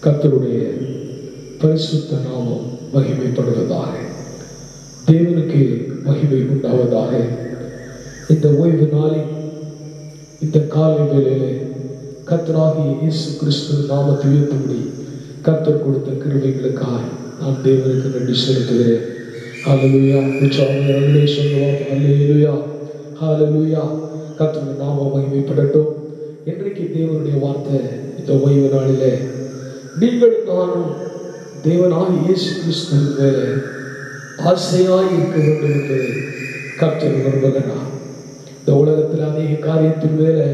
கர்த்தருடைய பரிசுத்த நாமம் மகிமைப்படுவதாக. தேவனுக்கு மகிமை உண்டாவதாக. இந்த ஓய்வு நாளில் இந்த காலை வேளையிலே கர்த்தராகிய இயேசு கிறிஸ்து நாமத்தை உயர்த்தும்படி கர்த்தர் கொடுத்த கிருபைகளுக்காக நான் தேவனுக்கு நன்றி செலுத்துகிறேன். ஹல்லேலூயா. உற்சாகங்களே சொல்லுவோம். ஹல்லேலூயா, ஹல்லேலூயா. கர்த்தருடைய நாமம் மகிமைப்படட்டும். இன்றைக்கு தேவனுடைய வார்த்தை இந்த ஓய்வு நாளிலே நீங்கள் நானும் தேவனாகிய இயேசு கிறிஸ்துவின் மேலே ஆசையாய் இருக்க வேண்டும் என்பதை கர்த்தர் விரும்புகிறார். இந்த உலகத்தில் அநேக காரியத்தின் மேலே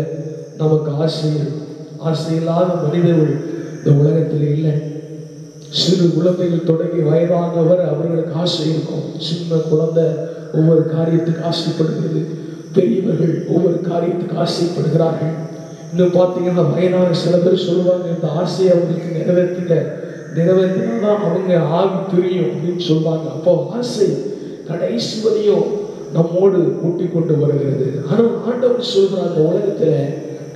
நமக்கு ஆசை இல்லாத மனிதர்கள் இந்த உலகத்தில் இல்லை. சிறு குழந்தைகள் தொடங்கி வயதானவர் அவர்களுக்கு ஆசை இருக்கும். சின்ன குழந்தை ஒவ்வொரு காரியத்துக்கு ஆசைப்படுகிறது. பெரியவர்கள் ஒவ்வொரு காரியத்துக்கு ஆசைப்படுகிறார்கள். இன்னும் பார்த்தீங்கன்னா வயதான சில பேர் சொல்லுவாங்க, இந்த ஆசையை அவங்களுக்கு நிறைவேற்றினாதான் அவங்க ஆவி புரியும் அப்படின்னு சொல்லுவாங்க. அப்போ ஆசை கடைசி வரையும் நம்மோடு கூட்டிக் கொண்டு வருகிறது. ஆனால் ஆண்டவர் சொல்கிறார், அந்த உலகத்தில்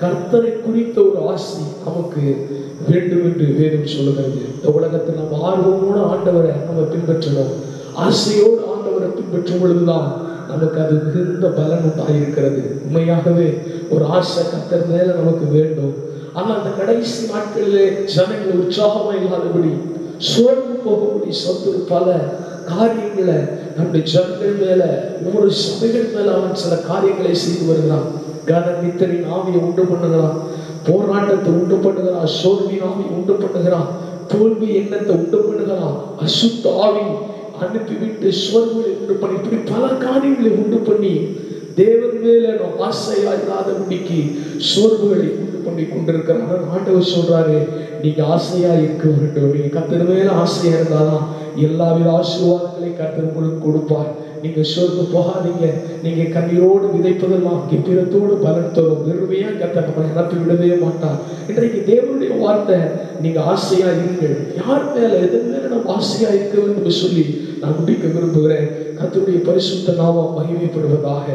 கர்த்தரை குறித்த ஒரு ஆசை நமக்கு வேண்டும் என்று வேதம் சொல்லுகிறது. இந்த உலகத்தில் நம்ம ஆர்வமோடு ஆண்டவரை நம்ம பின்பற்றணும். ஆசையோடு ஆண்டவரை பின்பற்றும் பொழுதுதான் நமக்கு அது மிகுந்த பலன் உண்டாயிருக்கிறது. உண்மையாகவே ஒரு ஆசை கர்த்தர் மேல நமக்கு வேண்டும். ஆனால் அந்த கடைசி நாட்களிலே ஜனங்கள் உற்சாகமா இல்லாதபடி சோர்ந்து போகபடி சத்துரு பல காரியங்களை நம்முடைய ஜனங்கள் மேல ஒவ்வொரு சபைகள் மேல அவன் சில காரியங்களை செய்து வருகிறான். கனநித்தரின் ஆவியை உண்டு பண்ணுகிறான், போராட்டத்தை உண்டு பண்ணுகிறான், சோர்வின் ஆவியை உண்டு பண்ணுகிறான், தோல்வி எண்ணத்தை உண்டு பண்ணுகிறான், அசுத்த ஆவி அனுப்பிவிட்டு சோர்வுகளை உண்டு பண்ணி இப்படி பல காரியங்களை உண்டு பண்ணி தேவன் மேல நாம் ஆசையா இல்லாதபடிக்கு சோர்வுகளை உண்டு பண்ணி கொண்டிருக்கிறார். ஆண்டவர் சொல்றாரு, நீங்க ஆசையா இருக்க வேண்டும். நீங்க கர்த்தர் மேல ஆசையா இருந்தாதான் எல்லாவித ஆசீர்வாதங்களையும் கர்த்தர் உங்களுக்கு கொடுப்பார். நீங்க சோர்ந்து போகாதீங்க. நீங்க கண்ணீரோடு விதைப்பதெல்லாம் கெப்பிரத்தோடு பலன் தரும். வெறுமையா கர்த்தர் நம்மளை நிரப்பி விடவே மாட்டார். இன்றைக்கு தேவனுடைய வார்த்தை, நீங்க ஆசையா இருங்கள். யார் மேல எதன் மேல நம்ம ஆசையா இருக்க வேண்டும் சொல்லி நான் முடிக்க விரும்புகிறேன். கர்த்தருடைய பரிசுத்த நாமம் மகிமைப்படுவதாக.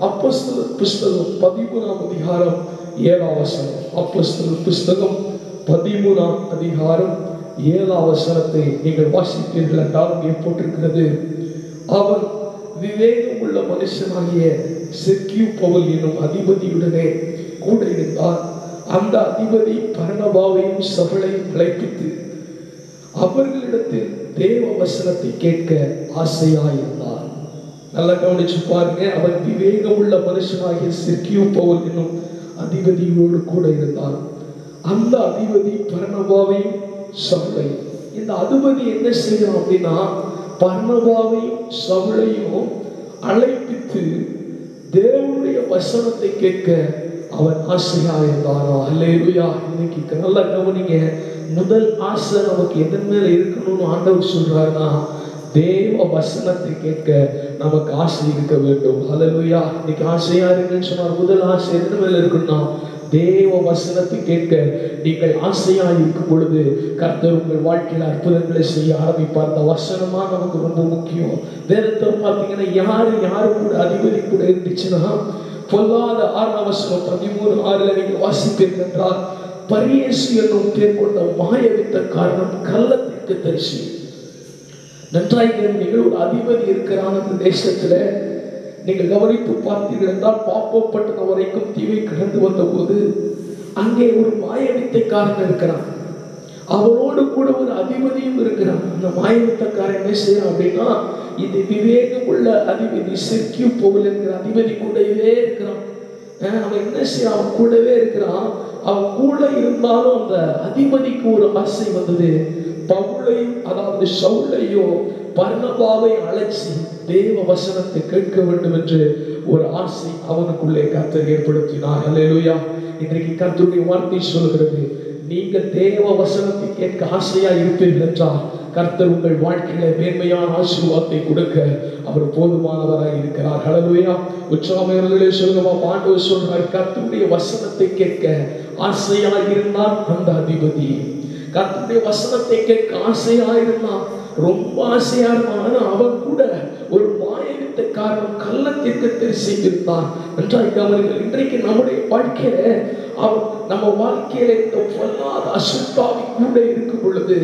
அப்போஸ்தலர் புஸ்தகம் 13ஆம் அதிகாரம் 7ஆம் வசனம். அப்போஸ்தலர் புஸ்தகம் 13ஆம் அதிகாரம் 7ஆம் வசனத்தை நீங்கள் வாசிப்பீர்கள் என்றால் இங்கே போட்டிருக்கிறது, அவன் விவேகம் உள்ள மனுஷனாகிய செர்கியு பவுல் என்னும் அதிபதியுடனே கூட இருந்தார். அந்த அதிபதி பர்னபாவையும் சவுலையும் அழைப்பித்து அவர்களிடத்தில் தேவ வசனத்தை கேட்க ஆசையாயிருந்தார். நல்லா கவனிச்சு பாருங்க. அவன் விவேகம் உள்ள மனுஷனாகிய செர்கியு பவுல் என்னும் அதிபதியோடு கூட இருந்தார். அந்த அதிபதி பர்னபாவையும் சவுலையும், இந்த அதிபதி என்ன செய்யணும் அப்படின்னா, பர்னபாவையும் சவுலையும் அழைப்பித்து தேவனுடைய வசனத்தை கேட்க அவன் ஆசையாயிருந்தாரா. அல்லேலூயா. இன்னைக்கு நல்லா கவனிங்க. முதல் ஆசை நமக்கு எதன் மேல இருக்கணும்னு ஆண்டவர் சொல்றாருன்னா, தேவ வசனத்தை கேட்க நமக்கு ஆசை இருக்க வேண்டும். அல்லேலூயா. இன்னைக்கு ஆசையா இருக்குன்னு சொன்னார். முதல் ஆசை எதன் மேல இருக்குன்னா, தேவ வசனத்தை கேட்க நீங்கள் ஆசையா இருக்கும் பொழுது கர்த்தர் உங்கள் வாழ்க்கையில் அற்புதங்களை செய்ய ஆரம்பிப்பார். அந்த வசனமா நமக்கு ரொம்ப முக்கியம். வேதத்தை பார்த்தீங்கன்னா யாரு கூட அதிபதி கூட இருந்துச்சுன்னா, பொல்லாத 6ஆம் வசனம் 13:6 நீங்கள் வாசிப்பீர்கள் என்றால், பரியேசு என்னும் பேர் கொண்ட மாயவித்த காரணம் கள்ளத்திற்கு தரிசி. நன்றாய் நீங்கள் ஒரு அதிபதி இருக்கிறான் அந்த தேசத்துல. நீங்கள் கவனித்து பார்த்தீர்கள் என்றால், பாப்பப்பட்டன வரைக்கும் தீவை கடந்து வந்த போது அங்கே ஒரு மாயவித்தைக்காரன் இருக்கிறான். அவனோடு கூட ஒரு அதிபதியும் இருக்கிறான். அந்த மாயவித்தைக்காரன் என்ன செய்யறான் அப்படின்னா, இது விவேகம் உள்ள அதிபதி செர்கியு பவுல் என்கிற அதிபதி கூடவே இருக்கிறான். அவன் என்ன செய்யறான், அவன் கூடவே இருக்கிறான். அவன் கூட இருந்தாலும் அந்த அதிபதிக்கு ஒரு ஆசை வந்தது. பவுலையும் அதாவது சவுலையும் பர்னபாவை அழைச்சி தேவ வசனத்தை கேட்க வேண்டும் என்று ஒரு ஆசை அவனுக்குள்ளே கர்த்தர் ஏற்படுத்தினார். அல்லேலூயா. இன்றைக்கு கர்த்தருடைய வார்த்தை சொல்கிறது, நீங்கள் தேவ வசனத்தை கேட்க ஆசையா இருப்பீர்கள் என்றால் கர்த்தர் உங்கள் வாழ்க்கையில மேன்மையான ஆசீர்வாதத்தை கொடுக்க அவர் போதுமானவராய் இருக்கிறார். அல்லேலூயா. உற்சாகமே சொல்லுவா. ஆண்டவர் சொல்றார், கர்த்தருடைய வசனத்தை கேட்க ஆசையா இருந்தான் அந்த அதிபதி. கர்த்தருடைய வசனத்தை கேட்க ஆசையா இருந்தான், ரொம்ப ஆசையா இருந்தான். அவன் கூட ஒரு மாயவித்த காரணம் கள்ளத்திற்கு தெரிவித்திருந்தான். நன்றாய் கவனிங்கள். இன்றைக்கு நம்முடைய வாழ்க்கையில அவன் நம்ம வாழ்க்கையில இந்த பொல்லாத அசுத்தாவி கூட இருக்கும் பொழுது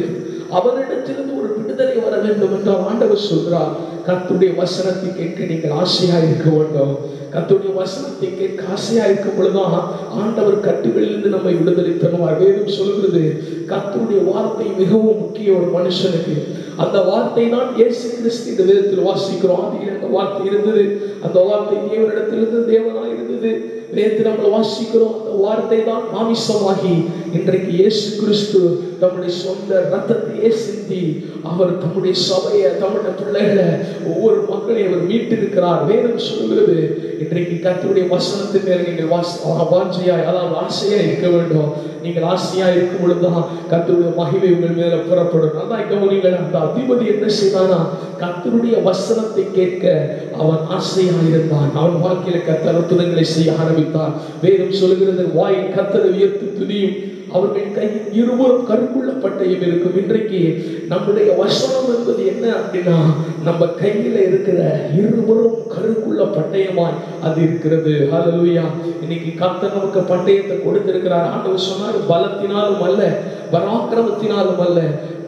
அவனிடத்திலிருந்து ஒரு விடுதலை வர வேண்டும் என்றால் ஆண்டவர் சொல்கிறார், கர்த்தருடைய வசனத்தை கேட்க நீங்கள் ஆசையா இருக்க வேண்டும். கர்த்தருடைய வசனத்தை கேட்க ஆசையா இருக்கும் பொழுதுதான் ஆண்டவர் கட்டுகளிலிருந்து நம்மை விடுதலை தருவார். வேதம் சொல்கிறது கர்த்தருடைய வார்த்தை மிகவும் முக்கிய ஒரு மனுஷனுக்கு. அந்த வார்த்தை தான் இயேசு கிறிஸ்து இந்த வேதத்தில் வாசிக்கிறோம். ஆதியில் அந்த வார்த்தை இருந்தது, அந்த வார்த்தை தேவனிடத்திலிருந்து தேவனாய் இருந்தது. வேதத்தில் நம்ம வாசிக்கிறோம், அந்த வார்த்தை தான் மாமிசமாகி இன்றைக்கு இயேசு கிறிஸ்து தம்முடைய சொந்த ரத்தத்தையே சிந்தி அவர் தம்முடைய சபையை, தம்முடைய பிள்ளைகளை, ஒவ்வொரு மக்களையும் அவர் மீட்டிருக்கிறார். வேதம் சொல்கிறது இன்றைக்கு கர்த்தருடைய வசனத்தின் மேல் நீங்கள் வாஞ்சையாய், அதாவது ஆசையா இருக்க வேண்டும். நீங்கள் ஆசையா இருக்கும் பொழுதுதான் கர்த்தருடைய மகிமை உங்கள் மேல புறப்படும். அதான் கவனிங்கள், அந்த அதிபதி என்ன செய்தானா, கர்த்தருடைய வசனத்தை கேட்க அவன் ஆசையா இருந்தான். அவன் வாழ்க்கையில கர்த்தர் அற்புதங்களை செய்ய ஆரம்பித்தான். வேதம் சொல்கிறது வாயின் கர்த்தரை உயர்த்தி துதியும் அவர்கள் கையில் இருவரும் கருக்குள்ள பட்டயம் இருக்கும். இன்றைக்கு நம்முடைய வசனம் என்பது என்ன அப்படின்னா, நம்ம கையில இருக்கிற இருவரும் கருக்குள்ள பட்டயமாய் அது இருக்கிறது. ஹல்லேலூயா. இன்னைக்கு கர்த்தர் நமக்கு பட்டயத்தை கொடுத்திருக்கிறார். ஆண்டவர் சொன்னார், பலத்தினாலும் அல்ல, பராக்கிரமத்தினாலும் அல்ல,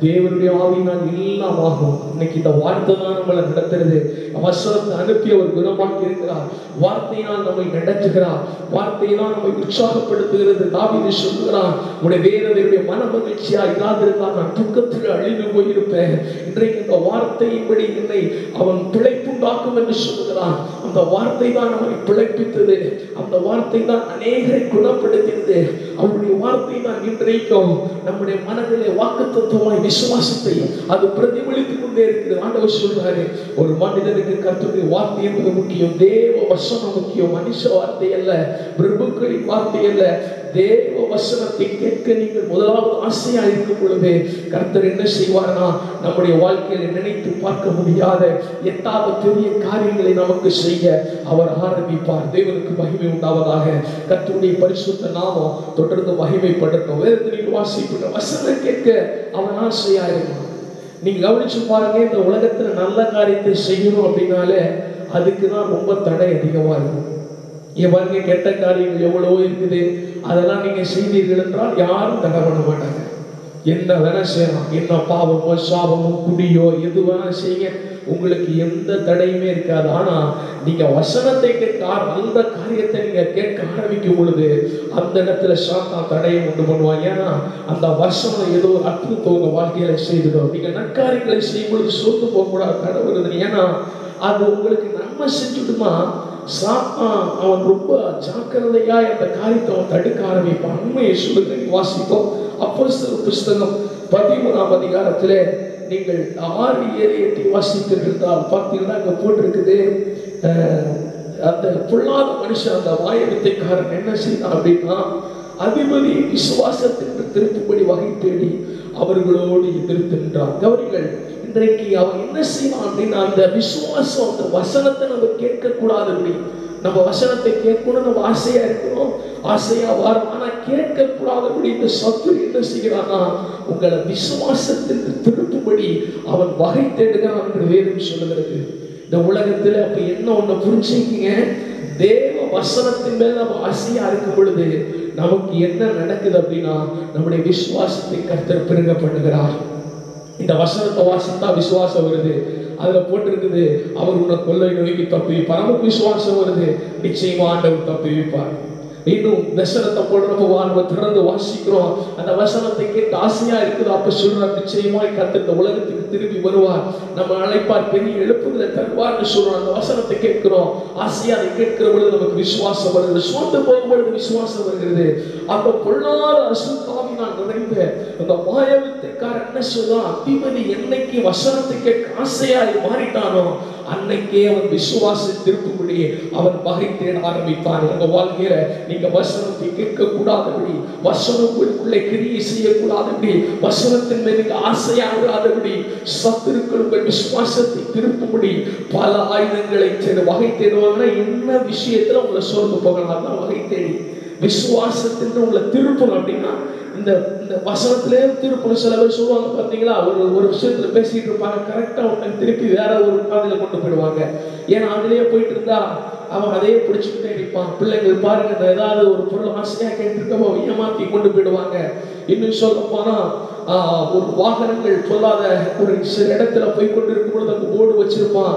தேவனுடைய ஆவியினால் எல்லாம் ஆகும். இன்னைக்கு இந்த வார்த்தை தான் நம்மளை நடத்துறது. வசனத்தை அனுப்பி அவர் குணமாக்கி இருக்கிறார். வார்த்தையினால் நம்மை நடத்துகிறார். வார்த்தையினால் நம்மை உற்சாகப்படுத்துகிறது. தாவீது சொல்லுகிறான், உடைய வேதனையுடைய மன மகிழ்ச்சியா இல்லாதிருந்தால் நான் துக்கத்தில் அழிந்து போயிருப்பேன். இன்றைக்கு இந்த வார்த்தையின்படி என்னை அவன் பிழைப்புண்டாக்கும் என்று சொல்லுகிறான். அந்த வார்த்தை தான் நம்மை பிழைப்பித்தது. அந்த வார்த்தை தான் அநேகரை குணப்படுத்தினது. அவருடைய வார்த்தை தான் இன்றைக்கும் நம்முடைய மனதிலே வாக்குத்தத்தமாய் விசுவாசத்தை அது பிரதிபலித்துக் கொண்டே இருக்கிறது. ஆண்டவர் சொல்றாரு, ஒரு மனிதனுக்கு கர்த்தருடைய வார்த்தை என்பது முக்கியம். தேவ வசனம் முக்கியம். மனுஷ வார்த்தை அல்ல, பிரபுக்களின் வார்த்தை அல்ல. தேவ வசனத்தை கேட்க நீங்கள் முதலாவது ஆசையா இருக்கும் பொழுது கர்த்தர் என்ன செய்வார்னா, நம்முடைய வாழ்க்கையில நினைத்து பார்க்க முடியாத எட்டாத பெரிய காரியங்களை நமக்கு செய்ய அவர் ஆரம்பிப்பார். தேவனுக்கு மகிமை உண்டாவதாக. கர்த்தருடைய பரிசுத்த நாமம் தொடர்ந்து மகிமைப்படட்டும். வேதத்தில் வாசிக்கிற வசனம் கேட்க அவன் ஆசையா இருக்கும். நீங்க கவனிச்சு பாருங்க, இந்த உலகத்துல நல்ல காரியத்தை செய்யணும் அப்படின்னாலே அதுக்கு தான் ரொம்ப தடை அதிகமா இருக்கும். பாருங்க, கெட்ட காரியங்கள் எவ்வளவோ இருக்குது, அதெல்லாம் நீங்க செய்தீர்கள் என்றால் யாரும் தடை பண்ண மாட்டாங்க. என்ன வேணா செய்யலாம், என்ன பாவமோ சாபமோ குடியோ எது வேணா செய்ய, உங்களுக்கு எந்த தடையுமே இருக்காது. ஆனா நீங்க வசனத்தை கேட்க அந்த காரியத்தை நீங்க கேட்க ஆரம்பிக்கும் பொழுது அந்த இடத்துல சாத்தான் தடையை உண்டு பண்ணுவாங்க. ஏன்னா அந்த வசனம் ஏதோ ஒரு அற்புதத்தை உங்க வாழ்க்கையில செய்துடும். நீங்க நற்காரியங்களை செய்யும் பொழுது சோர்ந்து போக கூடாது, தடை வருது. ஏன்னா அது உங்களுக்கு நன்மை செஞ்சுட்டுமா சாத்தான் அவன் ரொம்ப ஜாக்கிரதையா அந்த காரியத்தை அவன் தடுக்க ஆரம்பிப்பான். உண்மையை சொல்லுங்க, வாசிப்போம். அப்போஸ்தலர் புஸ்தகம் 13ஆம் அதிகாரத்திலே நீங்கள் 6, 7, 8 வாசித்திருந்தால் பார்த்தீங்கன்னா அங்க போட்டிருக்குது, அந்த பொல்லாத மனுஷன், அந்த வாய வித்தைக்காரன் என்ன செய்தான் அப்படின்னா, அதிபதி விசுவாசத்திற்கு திருப்பும்படி வகை தேடி அவர்களோடு எதிர்த்து நின்றான். கவனிகள், இன்றைக்கு அவன் என்ன செய்வான் அப்படின்னா, அந்த விசுவாசம், அந்த வசனத்தை நம்ம கேட்க கூடாதுபடி, நம்ம வசனத்தை கேட்கணும், நம்ம ஆசையா இருக்கணும், ஆசையா வரும், ஆனா கேட்க கூடாதபடி இந்த சத்துரு என்ன செய்கிறான்னா, உங்களை விசுவாசத்திற்கு திருப்பும்படி அவன் வகை தேடுகிறான் என்று வேதம் சொல்லுகிறது. இந்த உலகத்துல அப்ப என்ன ஒண்ணு புரிஞ்சுக்கிங்க, தேவ வசனத்தின் மேல நம்ம ஆசையா இருக்கும் பொழுது நமக்கு என்ன நடக்குது அப்படின்னா, நம்முடைய விசுவாசத்தை கர்த்தர் பெருக பண்ணுகிறார். இந்த வசனத்தை வாசித்தா விசுவாசம் வருது. அதுல போட்டிருக்குது, அவர் உன்னை கொள்ளை நோய்க்கு தப்புவிப்பார். நமக்கு விசுவாசம் வருது, நிச்சயமா ஆண்டவர் தப்புவிப்பார். இன்னும் வசனத்தை போடுறப்போ நம்ம திறந்து வாசிக்கிறோம், அந்த வசனத்தை கேட்டு ஆசையா இருக்குது. அப்ப சொல்றார், நிச்சயமாய் கர்த்தர் இந்த உலகத்துக்கு திரும்பி வருவார், நம்ம அழைப்பார், பெரிய எழுப்புதலை தருவார்னு சொல்றோம். அந்த வசனத்தை கேட்கிறோம், ஆசையா அதை கேட்கிற பொழுது நமக்கு விசுவாசம் வருகிறது. சோர்ந்து போகும்பொழுது விசுவாசம் வருகிறது. அப்ப பொல்லாத அசுத்தாவினால் நிறைந்த அந்த மாயவித்தைக்காரன் என்ன சொல்றான், அதிபதி என்னைக்கு வசனத்தை கேட்க ஆசையாய் மாறிட்டானோ அன்னைக்கே அவன் விசுவாச திருப்பும்படி அவன் வகை தேட ஆரம்பித்தான். உங்க வாழ்க்கையில நீங்க வசனத்தை கேட்க கூடாதபடி, வசனங்களுக்குள்ளே கிரியை செய்யக்கூடாதபடி, வசனத்தின் மேல் நீங்க ஆசையாகாதபடி, சத்துருக்கள் உங்கள் விசுவாசத்தை திருப்பும்படி பல ஆயுதங்களை வகை தேடுவாங்கன்னா, என்ன விஷயத்துல உங்களை சோர்ந்து போகலாம் தான் வகை தேடி விசுவாசத்திற்கு உங்களை திருப்பணும் அப்படின்னா இந்த வசனத்திலே திருப்பணும். சில பேர் சொல்லுவாங்க பார்த்தீங்களா, ஒரு விஷயத்துல பேசிட்டு இருப்பாங்க, கரெக்டா உடனே திருப்பி வேற ஒரு காதில கொண்டு போயிடுவாங்க. ஏன்னா அதுலயே போயிட்டு இருந்தா அவன் அதையே பிடிச்சிக்கிட்டே இருப்பான். பிள்ளைகள் பாருங்க, ஏதாவது ஒரு பொருள் ஆசையா கேட்டுருக்கப்போ ஏமாத்தி கொண்டு போயிடுவாங்க. இன்னும் சொல்ல போனா ஒரு வாகனங்கள் சொல்லாத ஒரு சில இடத்துல போய் கொண்டு இருக்கும் பொழுது அங்க போர்டு வச்சிருப்பான்,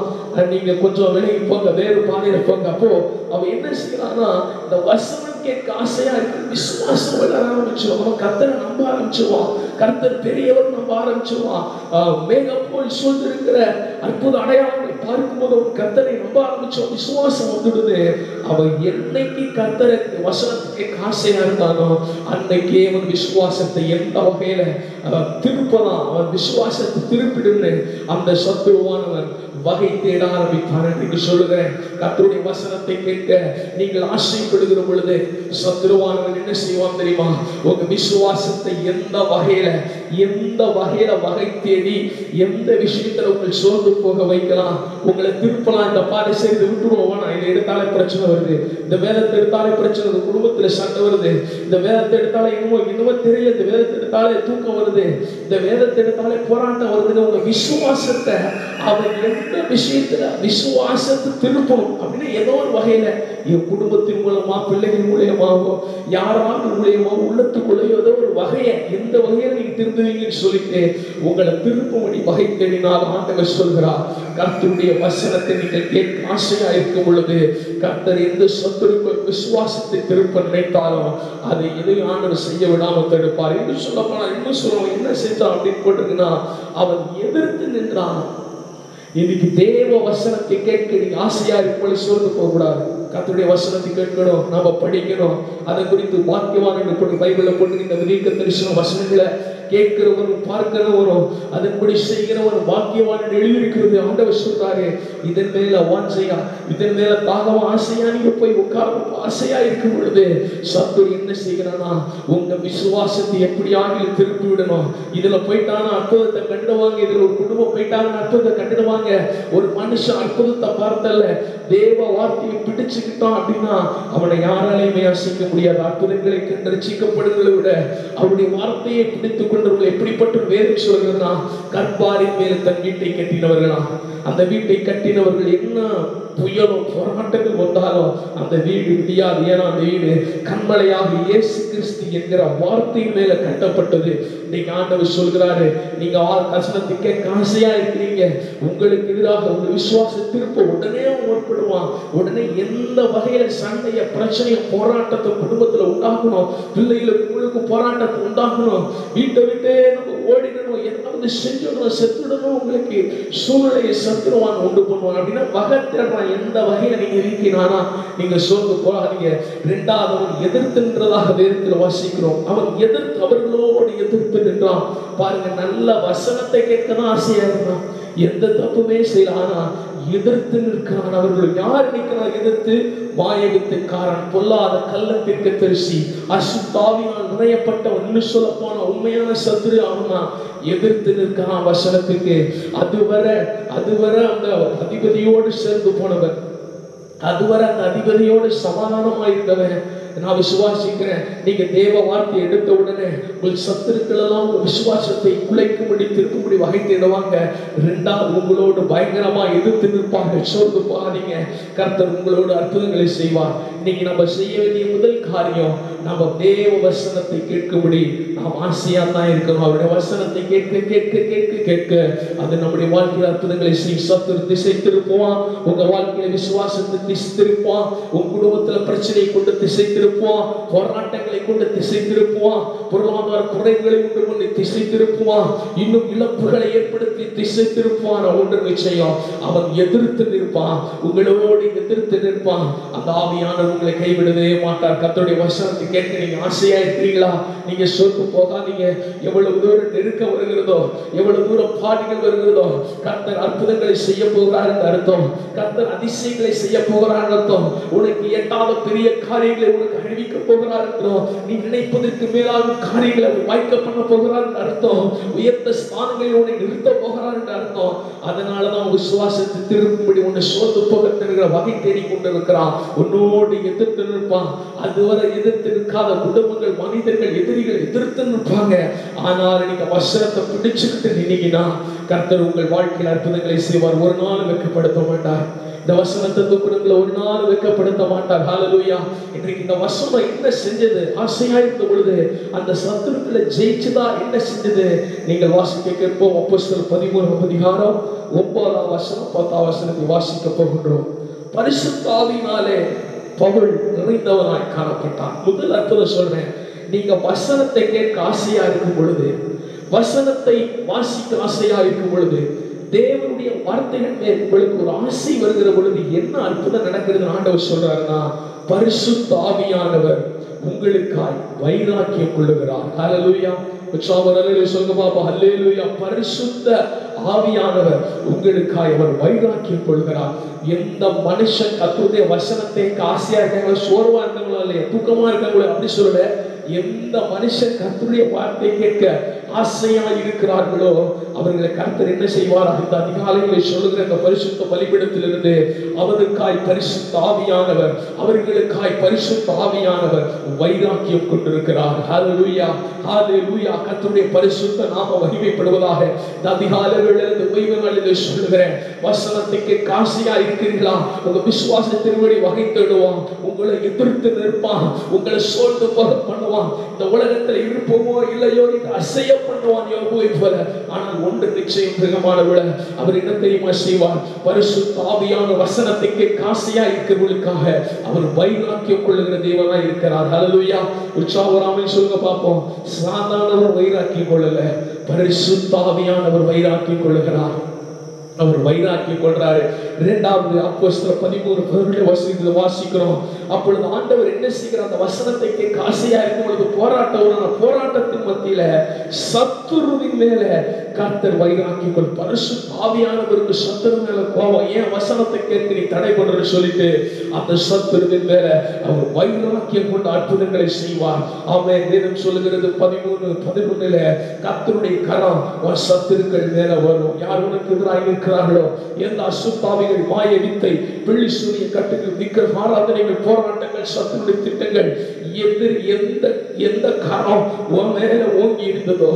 நீங்க கொஞ்சம் விலகி போங்க, வேறு பாதையில போங்க. அப்போ அவன் என்ன செய்யறான்னா, இந்த வசனம் கேட்க ஆசையா இருக்கு, விசுவாசம் வளர ஆரம்பிச்சிருவான். அவன் கர்த்தரை நம்ப ஆரம்பிச்சிருவான், கர்த்தர் பெரியவர் நம்ப ஆரம்பிச்சிருவான். மேகம் போல் சூழ்ந்திருக்கிற அற்புத அடையாளங்களை பார்க்கும்போது அவன் கர்த்தரை நம்ப ஆரம்பிச்சோம், விசுவாசம் வந்துடுது. அவன் என்னைக்கு கர்த்தரை வசனத்துக்கு ஆசையா இருந்தானோ அன்னைக்கே அவன் விசுவாசத்தை எந்த வகையில திருப்பலாம், அவன் விசுவாசத்தை திருப்பிடுன்னு அந்த சத்துருவானவன் வகை தேட ஆரம்பித்தான் என்று சொல்லுகிறேன். கர்த்தருடைய வசனத்தை கேட்க நீங்கள் ஆசைப்படுகிற பொழுது சத்துருவானவன் என்ன செய்வான் தெரியுமா? உங்க விசுவாசத்தை எந்த வகையில வகை தேடி எந்த விஷயத்துல உங்கள் சோர்ந்து போக வைக்கலாம், உங்களை திருப்பலாம். இந்த பாதை செய்து விட்டுருவோம், இதை எடுத்தாலே பிரச்சனை வருது, இந்த வேதத்தை எடுத்தாலே பிரச்சனை வருது, குடும்பத்துல சண்டை வருது, இந்த வேதத்தை எடுத்தாலே இன்னமும் தெரியல, இந்த வேதத்தை எடுத்தாலே தூக்கம் வருது, இந்த வேதத்தை எடுத்தாலே போராட்டம் வருதுன்னு உங்க விசுவாசத்தை அவன் எந்த விஷயத்துல விசுவாசத்தை திருப்பணும் அப்படின்னு ஏதோ ஒரு வகையில என் குடும்பத்தின் மூலமா, பிள்ளைகள் மூலியமாவோ, யாராவது மூலியமா உள்ளத்துக்குள்ளேயோ ஏதோ ஒரு வகையை எந்த வகையில நீங்க திரும்புவீங்கன்னு சொல்லிட்டு உங்களை திருப்பும்படி வகை தேடினால் ஆண்டவர் சொல்கிறார், கர்த்தருடைய வசனத்தை நீங்கள் கேட்க ஆசையா இருக்கும் பொழுது கர்த்தர் எந்த சத்துருக்குள் விசுவாசத்தை திருப்ப நினைத்தாலும் அதை எதை ஆண்டவர் செய்ய விடாமல் தடுப்பார். இன்னும் சொல்ல போனா இன்னும் சொல்லுவாங்க என்ன செஞ்சான் அப்படின்னு போட்டிருக்குன்னா, அவன் எதிர்த்து நின்றான். இன்னைக்கு தேவ வசனத்தை கேட்க நீங்க ஆசையா இருக்கும் சோர்ந்து போக கூடாது. கர்த்தருடைய வசனத்தை கேட்கணும், நாம படிக்கணும், அதை குறித்து வாக்கியவான் போட்டு பைபிள்ல போட்டு இந்த தீர்க்க தரிசன வசனங்களை கேட்கிறவரும் பார்க்கிறவரும் அதன்படி செய்கிறவரும் வாக்கியவான் எழுதியிருக்கிறது. ஆண்டவர் சொல்றாரு, இதன் மேல வாஞ்சையா, இதன் மேல தாகமா ஆசையா நீங்க போய் உட்கார ஆசையா இருக்கும் பொழுது சத்துரு என்ன செய்கிறானா, உங்க விசுவாசத்தை எப்படியாக திருப்பி விடணும். இதுல போயிட்டானா அற்புதத்தை கண்டுவாங்க, இதுல ஒரு குடும்பம் போயிட்டாங்க அற்புதத்தை கண்டுடுவாங்க. ஒரு மனுஷன் அற்புதத்தை பார்த்தல தேவ வார்த்தையை பிடிச்சுக்கிட்டான் அப்படின்னா அவனை யாராலையுமே அசைக்க முடியாது. அற்புதங்களை கண்டு ரட்சிக்கப்படுவதை விட அவருடைய வார்த்தையை பிடித்துக் கொண்டவர்கள் எப்படிப்பட்ட வேதம் சொல்கிறதுனா, கற்பாரின் மேல் தன் வீட்டை கட்டினவர்களா, அந்த வீட்டை கட்டினவர்கள் என்ன புயலும் போராட்டங்கள் வந்தாலும் அந்த வீடு விடியாது. ஏன்னா அந்த வீடு கண்மலையாக இயேசு கிறிஸ்து என்கிற வார்த்தையின் மேல கட்டப்பட்டது. இன்னைக்கு ஆண்டவர் சொல்கிறாரு, நீங்க வசனத்தை கேட்க ஆசையா இருக்கிறீங்க, உங்களுக்கு எதிராக உங்க விசுவாச திருப்ப உடனே முற்படுவான். உடனே எந்த வகையில சண்டைய பிரச்சனைய போராட்டத்தை குடும்பத்துல உண்டாக்கணும், பிள்ளைகளுக்கு போராட்டத்தை உண்டாக்கணும், வீட்டை விட்டே நம்ம ஓடிடணும், எதாவது செஞ்சிடணும், செத்துடணும், உங்களுக்கு சூழ்நிலையை சத்துருவான் உண்டு பண்ணுவான் அப்படின்னா வகை தேடுறான். எந்த வகையில நீங்க இருக்கீங்கன்னா நீங்க சோர்ந்து போகாதீங்க. இரண்டாவது அவன் எதிர்த்துன்றதாக வேதத்தில் வாசிக்கிறோம். அவன் அவர்களோடு எதிர்த்து நின்றான். பாருங்க, நல்ல வசனத்தை கேட்கதான் ஆசையா இருந்தான், எந்த தப்புமே செய்யல, ஆனா எதிர்த்து நிற்கிறான். அவர்கள் யார் நிற்கிறான் எதிர்த்து? வாயகத்துக்காரன், பொல்லாத கள்ளத்திற்கு தரிசி, அசுத்தாவினால் நிறையப்பட்டவன், இன்னும் சொல்ல போன உண்மையான சத்துரு அவனா எதிர்த்து நிற்கிறான் வசனத்துக்கு. அதுவரை அந்த அதிபதியோடு சேர்ந்து போனவன், அதுவரை அந்த அதிபதியோடு சமாதானமா இருந்தவன். நான் விசுவாசிக்கிறேன், நீங்க தேவ வார்த்தை எடுத்த உடனே உங்கள் சத்துருக்கள் எல்லாம் உங்க விசுவாசத்தை குலைக்கும்படி திருக்கும்படி வகை தேடுவாங்க. இரண்டாவது உங்களோடு பயங்கரமா எதிர்த்து நிற்பாங்க. சோர்ந்து போகாதீங்க, கர்த்தர் உங்களோடு அற்புதங்களை செய்வார். இன்னைக்கு நம்ம செய்ய வேண்டிய முதல் காரியம், நம்ம தேவ வசனத்தை கேட்கும்படி நாம் ஆசையா தான் இருக்கணும். அவருடைய வசனத்தை கேட்க கேட்க கேட்க கேட்க அது நம்முடைய வாழ்க்கையில் அற்புதங்களை செய்யும். சத்துரு திசை திருப்புவான், உங்க வாழ்க்கையில விசுவாசத்தை திசை திருப்புவான், உங்க குடும்பத்துல பிரச்சனையை கொண்டு திசை திருப்புவான், போராட்டங்களை கொண்டு திசை திருப்புவான், பொருளாதார குறைகளை உண்டு கொண்டு திசை திருப்புவான், இன்னும் இழப்புகளை ஏற்படுத்தி திசை திருப்புவான். ஒன்று நிச்சயம், அவன் எதிர்த்து நிற்பான், உங்களோடு எதிர்த்து நிற்பான். அந்த ஆவியானவர் உங்களை கைவிடவே மாட்டார். கர்த்தருடைய வசனத்தை கேட்க நீங்க ஆசையா இருக்கிறீங்களா? நீங்க சோர்ந்து போகாதீங்க. எவ்வளவு தூரம் நெருக்க வருகிறதோ, எவ்வளவு தூரம் பாடுகள் வருகிறதோ, கர்த்தர் அற்புதங்களை செய்ய போகிறார் என்று அர்த்தம். கர்த்தர் அதிசயங்களை செய்ய போகிறார் அர்த்தம். உனக்கு எட்டாத பெரிய காரியங்களை உனக்கு அறிவிக்க போகிறார் என்றும், நீ நினைப்பதற்கு மேலாக காரியங்களை வாய்க்க பண்ண போகிறார் என்று அர்த்தம். உயர்ந்த ஸ்தானங்களில் உன்னை நிறுத்த போகிறார் என்று அர்த்தம். அதனாலதான் விசுவாசத்தை திரும்பும்படி உன்னை சோர்ந்து போக தருகிற வகை தேடி கொண்டிருக்கிறான். உன்னோடு எதிர்த்து நிற்பான். அதுவரை எதிர்த்து நிற்காத குடும்பங்கள், மனிதர்கள், எதிரிகள் எதிர்த்து நிற்பாங்க. ஆனால் நீங்க வசனத்தை பிடிச்சுக்கிட்டு நின்னீங்கன்னா கர்த்தர் உங்கள் வாழ்க்கையில் அற்புதங்களை செய்வார். ஒரு நாள் வெட்கப்படுத்த மாட்டார். இந்த வசனத்தை தூக்குறவங்களை ஒரு நாள் வெட்கப்படுத்த மாட்டார். ஹல்லேலூயா. இன்றைக்கு இந்த வசனம் என்ன செஞ்சது? ஆசையா இருந்த பொழுது அந்த சத்துருக்களை ஜெயிச்சுதா என்ன செஞ்சது? நீங்கள் வாசிக்க கேட்போம். அப்போஸ்தலர் 13 அதிகாரம் 9 வசனம் 10 வசனத்தை வாசிக்க போகின்றோம். பரிசுத்த ஆவியினாலே பவுல் நிறைந்தவனாய் காணப்பட்டான். முதல் அர்த்தம் சொல்றேன். நீங்க வசனத்தை கேட்க ஆசையா இருக்கும் பொழுது, வசனத்தை வாசிக்க ஆசையா இருக்கும் பொழுது, தேவனுடைய வார்த்தைகள் மேல் உங்களுக்கு ஒரு ஆசை வருகிற பொழுது என்ன அற்புதம் நடக்கிறது ஆண்டவர் சொல்றாருன்னா, பரிசுத்த ஆவியானவர் உங்களுக்காய் வைராக்கியம் கொள்ளுகிறார். ஹல்லேலூயா. சொல்லுங்க பாப்பா. ஹல்லேலூயா. பரிசுத்த ஆவியானவர் உங்களுக்காய் அவர் வைராக்கியம் கொள்கிறார். எந்த மனுஷன் கர்த்தருடைய வசனத்தை ஆசையா இருக்காங்களோ, சோர்வா இருக்காங்களோ, இல்லையா தூக்கமா இருக்காங்களோ அப்படி சொல்லல. எந்த மனுஷன் கர்த்தருடைய வார்த்தை கேட்க ஆசையா இருக்கிறார்களோ அவர்களை கர்த்தர் என்ன செய்வார்? அந்த அதிகாலைகளை சொல்லுகிற அந்த பரிசுத்த பலிபீடத்திலிருந்து அவர்களுக்காய் பரிசுத்த ஆவியானவர், அவர்களுக்காய் பரிசுத்த ஆவியானவர் வைராக்கியம் கொண்டிருக்கிறார். ஹல்லேலூயா. ஹல்லேலூயா. கர்த்தருடைய பரிசுத்த நாமம் மகிமைப்படுவதாக. இந்த அதிகாலைகளிலிருந்து ஓய்வு நாளிலே சொல்லுகிறேன். வசனத்தை கேட்க ஆசையா இருக்கிறீர்களா? உங்க விசுவாச திருவடி வகை தேடுவான், உங்களை எதிர்த்து நிற்பான், உங்களை சோர்ந்து போக பண்ணுவான். இந்த உலகத்துல இருப்போமோ இல்லையோ அசைய பண்ணுவான் யோபுவை போல. ஆனால் ஒன்று நிச்சயம் பிரியமானவர்களே, அவர் என்ன தெரியுமா செய்வார்? பரிசுத்த ஆவியான வசனத்தை கேட்க ஆசையா இருக்கிறவர்களுக்காக அவர் வைராக்கியம் கொள்ளுகிற தேவனா இருக்கிறார். ஹல்லேலூயா. உற்சாகராமன் சொல்லுங்க பார்ப்போம். சாதாரணவர் வைராக்கியம் கொள்ளல, பரிசுத்த ஆவியானவர் வைராக்கியம் கொள்ளுகிறார். அவர் வைராக்கியம் கொள்றாரு. இரண்டாவது அப்போஸ்தலர் 13 வாசிக்கிறோம். அப்பொழுது ஆண்டவர் என்ன செய்கிறார்? அந்த வசனத்தை கேட்க ஆசையா இருக்கும் பொழுது போராட்டத்தின் மத்தியில சத்துருவின் மேல கர்த்தர் வைராக்கியம் கொள். பரிசுத்த ஆவியானவருக்கு சத்துரு மேல கோபம். ஏன் வசனத்தை கேட்க நீ தடை பண்றன்னு சொல்லிட்டு அந்த சத்துருவின் மேல அவர் வைராக்கியம் கொண்டு அற்புதங்களை செய்வார். ஆமென். வேதம் சொல்லுகிறது 13:11 கர்த்தருடைய கரம் சத்துருக்கள் மேல வரும். யார் உனக்கு எதிராக இருக்கிறார்களோ, எந்த அசுத்தாவிகள், மாய வித்தை, பிள்ளி சூரிய கட்டுகள், விக்கிரக ஆராதனைகள், போராட்டங்கள், சத்துருடைய திட்டங்கள், எந்த கரம் உன் மேல ஓங்கி இருந்ததோ,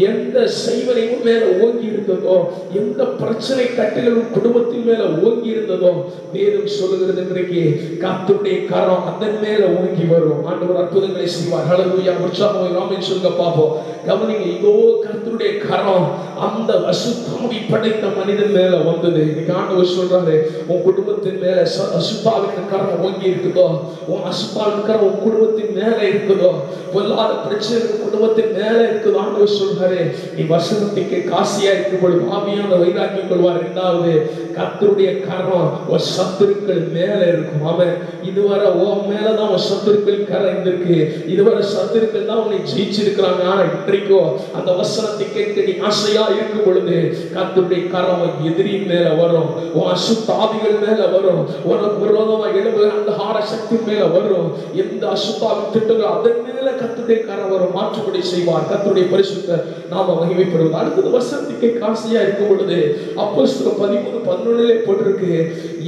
எந்த செய்வனையும் மேல ஓங்கி இருந்ததோ, எந்த பிரச்சனை கட்டுகளும் குடும்பத்தின் மேல ஓங்கி இருந்ததோ, வேதம் சொல்லுகிறது இன்றைக்கு கர்த்தருடைய கரம் அதன் மேல ஓங்கி வரும். ஆண்டவர் அற்புதங்களை செய்வார். ஹல்லேலூயா. உற்சாகமாய் ஆமென் சொல்லுங்க பாப்போம். கவனிங்க. இதோ கர்த்தருடைய கரம் அந்த அசுத்தாவி படைத்த மனிதன் மேல வந்தது. இன்னைக்கு ஆண்டவர் சொல்றாரு, உன் குடும்பத்தின் மேல அசுத்தாவின் கரம் ஓங்கி இருக்குதோ, உன் அசுத்தாவின் கரம் உன் குடும்பத்தின் மேல இருக்குதோ, பொல்லாத பிரச்சனை குடும்பத்தின் மேல இருக்குதோ, ஆண்டவர் சொல்றாரு, நீ வசனத்துக்கு காசியா இருக்கும் பொழுது ஆவியான வைராக்கியம் கொள்வார். இரண்டாவது கர்த்தருடைய கரம் ஒரு சத்துருக்கள் மேல இருக்கும். அவன் இதுவரை உன் மேலதான் ஒரு சத்துருக்கள் கரம் இருந்திருக்கு, இதுவரை சத்துருக்கள் தான் உன்னை ஜெயிச்சிருக்கிறாங்க. ஆனா இன்றைக்கோ அந்த வசனத்தை கேட்க நீ ஆசையா இருக்கும் பொழுது கர்த்தருடைய கரம் எதிரியின் மேல வரும், உன் அசுத்தாவிகள் மேல வரும், உனக்கு விரோதமா எழுபுகிற அந்த ஹார சக்தி மேல வரும். எந்த அசுத்தாவின் திட்டங்கள் அதன் மேல கர்த்தருடைய கரம் வரும். மாற்றுப்படி செய்வார். கர்த்தருடைய பரிசுத்த நாம மகிமைப்படுவது. அடுத்தது வசனத்துக்கு காசியா இருக்கும் பொழுது அப்போஸ்தலர் 13:11 போட்டிருக்கு,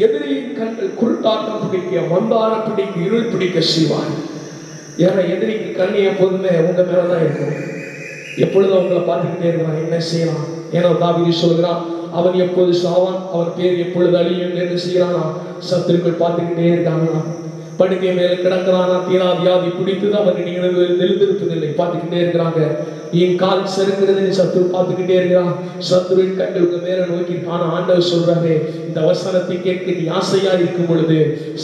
எதிரியின் கண்கள் குருட்டாட்டம் பிடிக்க, மந்தாரம் பிடிக்க, இருள் பிடிக்க செய்வார். ஏன்னா எதிரிக்கு கண்ணி எப்போதுமே உங்க மேலதான் இருக்கும். எப்பொழுதும் உங்களை பார்த்துக்கிட்டே இருக்கான். என்ன செய்யலாம்? ஏன்னா தாவீது சொல்கிறான், அவன் எப்போது சாவான், அவன் பேர் எப்பொழுது அழியும் என்று செய்யறானா? சத்துருக்கள் பார்த்துக்கிட்டே இருக்காங்களா? படுக்கை மேல கிடக்கிறானா? தீரா வியாதி பிடித்துதான் அவன் எழுந்திருப்பதில்லை, பார்த்துக்கிட்டே இருக்கிறாங்க. என் கால் செருக்கிறது சத்துரு பார்த்துக்கிட்டே இருக்கிறான். சத்துருவின் கண்கள் உங்க மேல நோக்கி. ஆனா ஆண்டவர் சொல்றாரு, இந்த வசனத்தை கேட்க நீ ஆசையா இருக்கும் பொழுது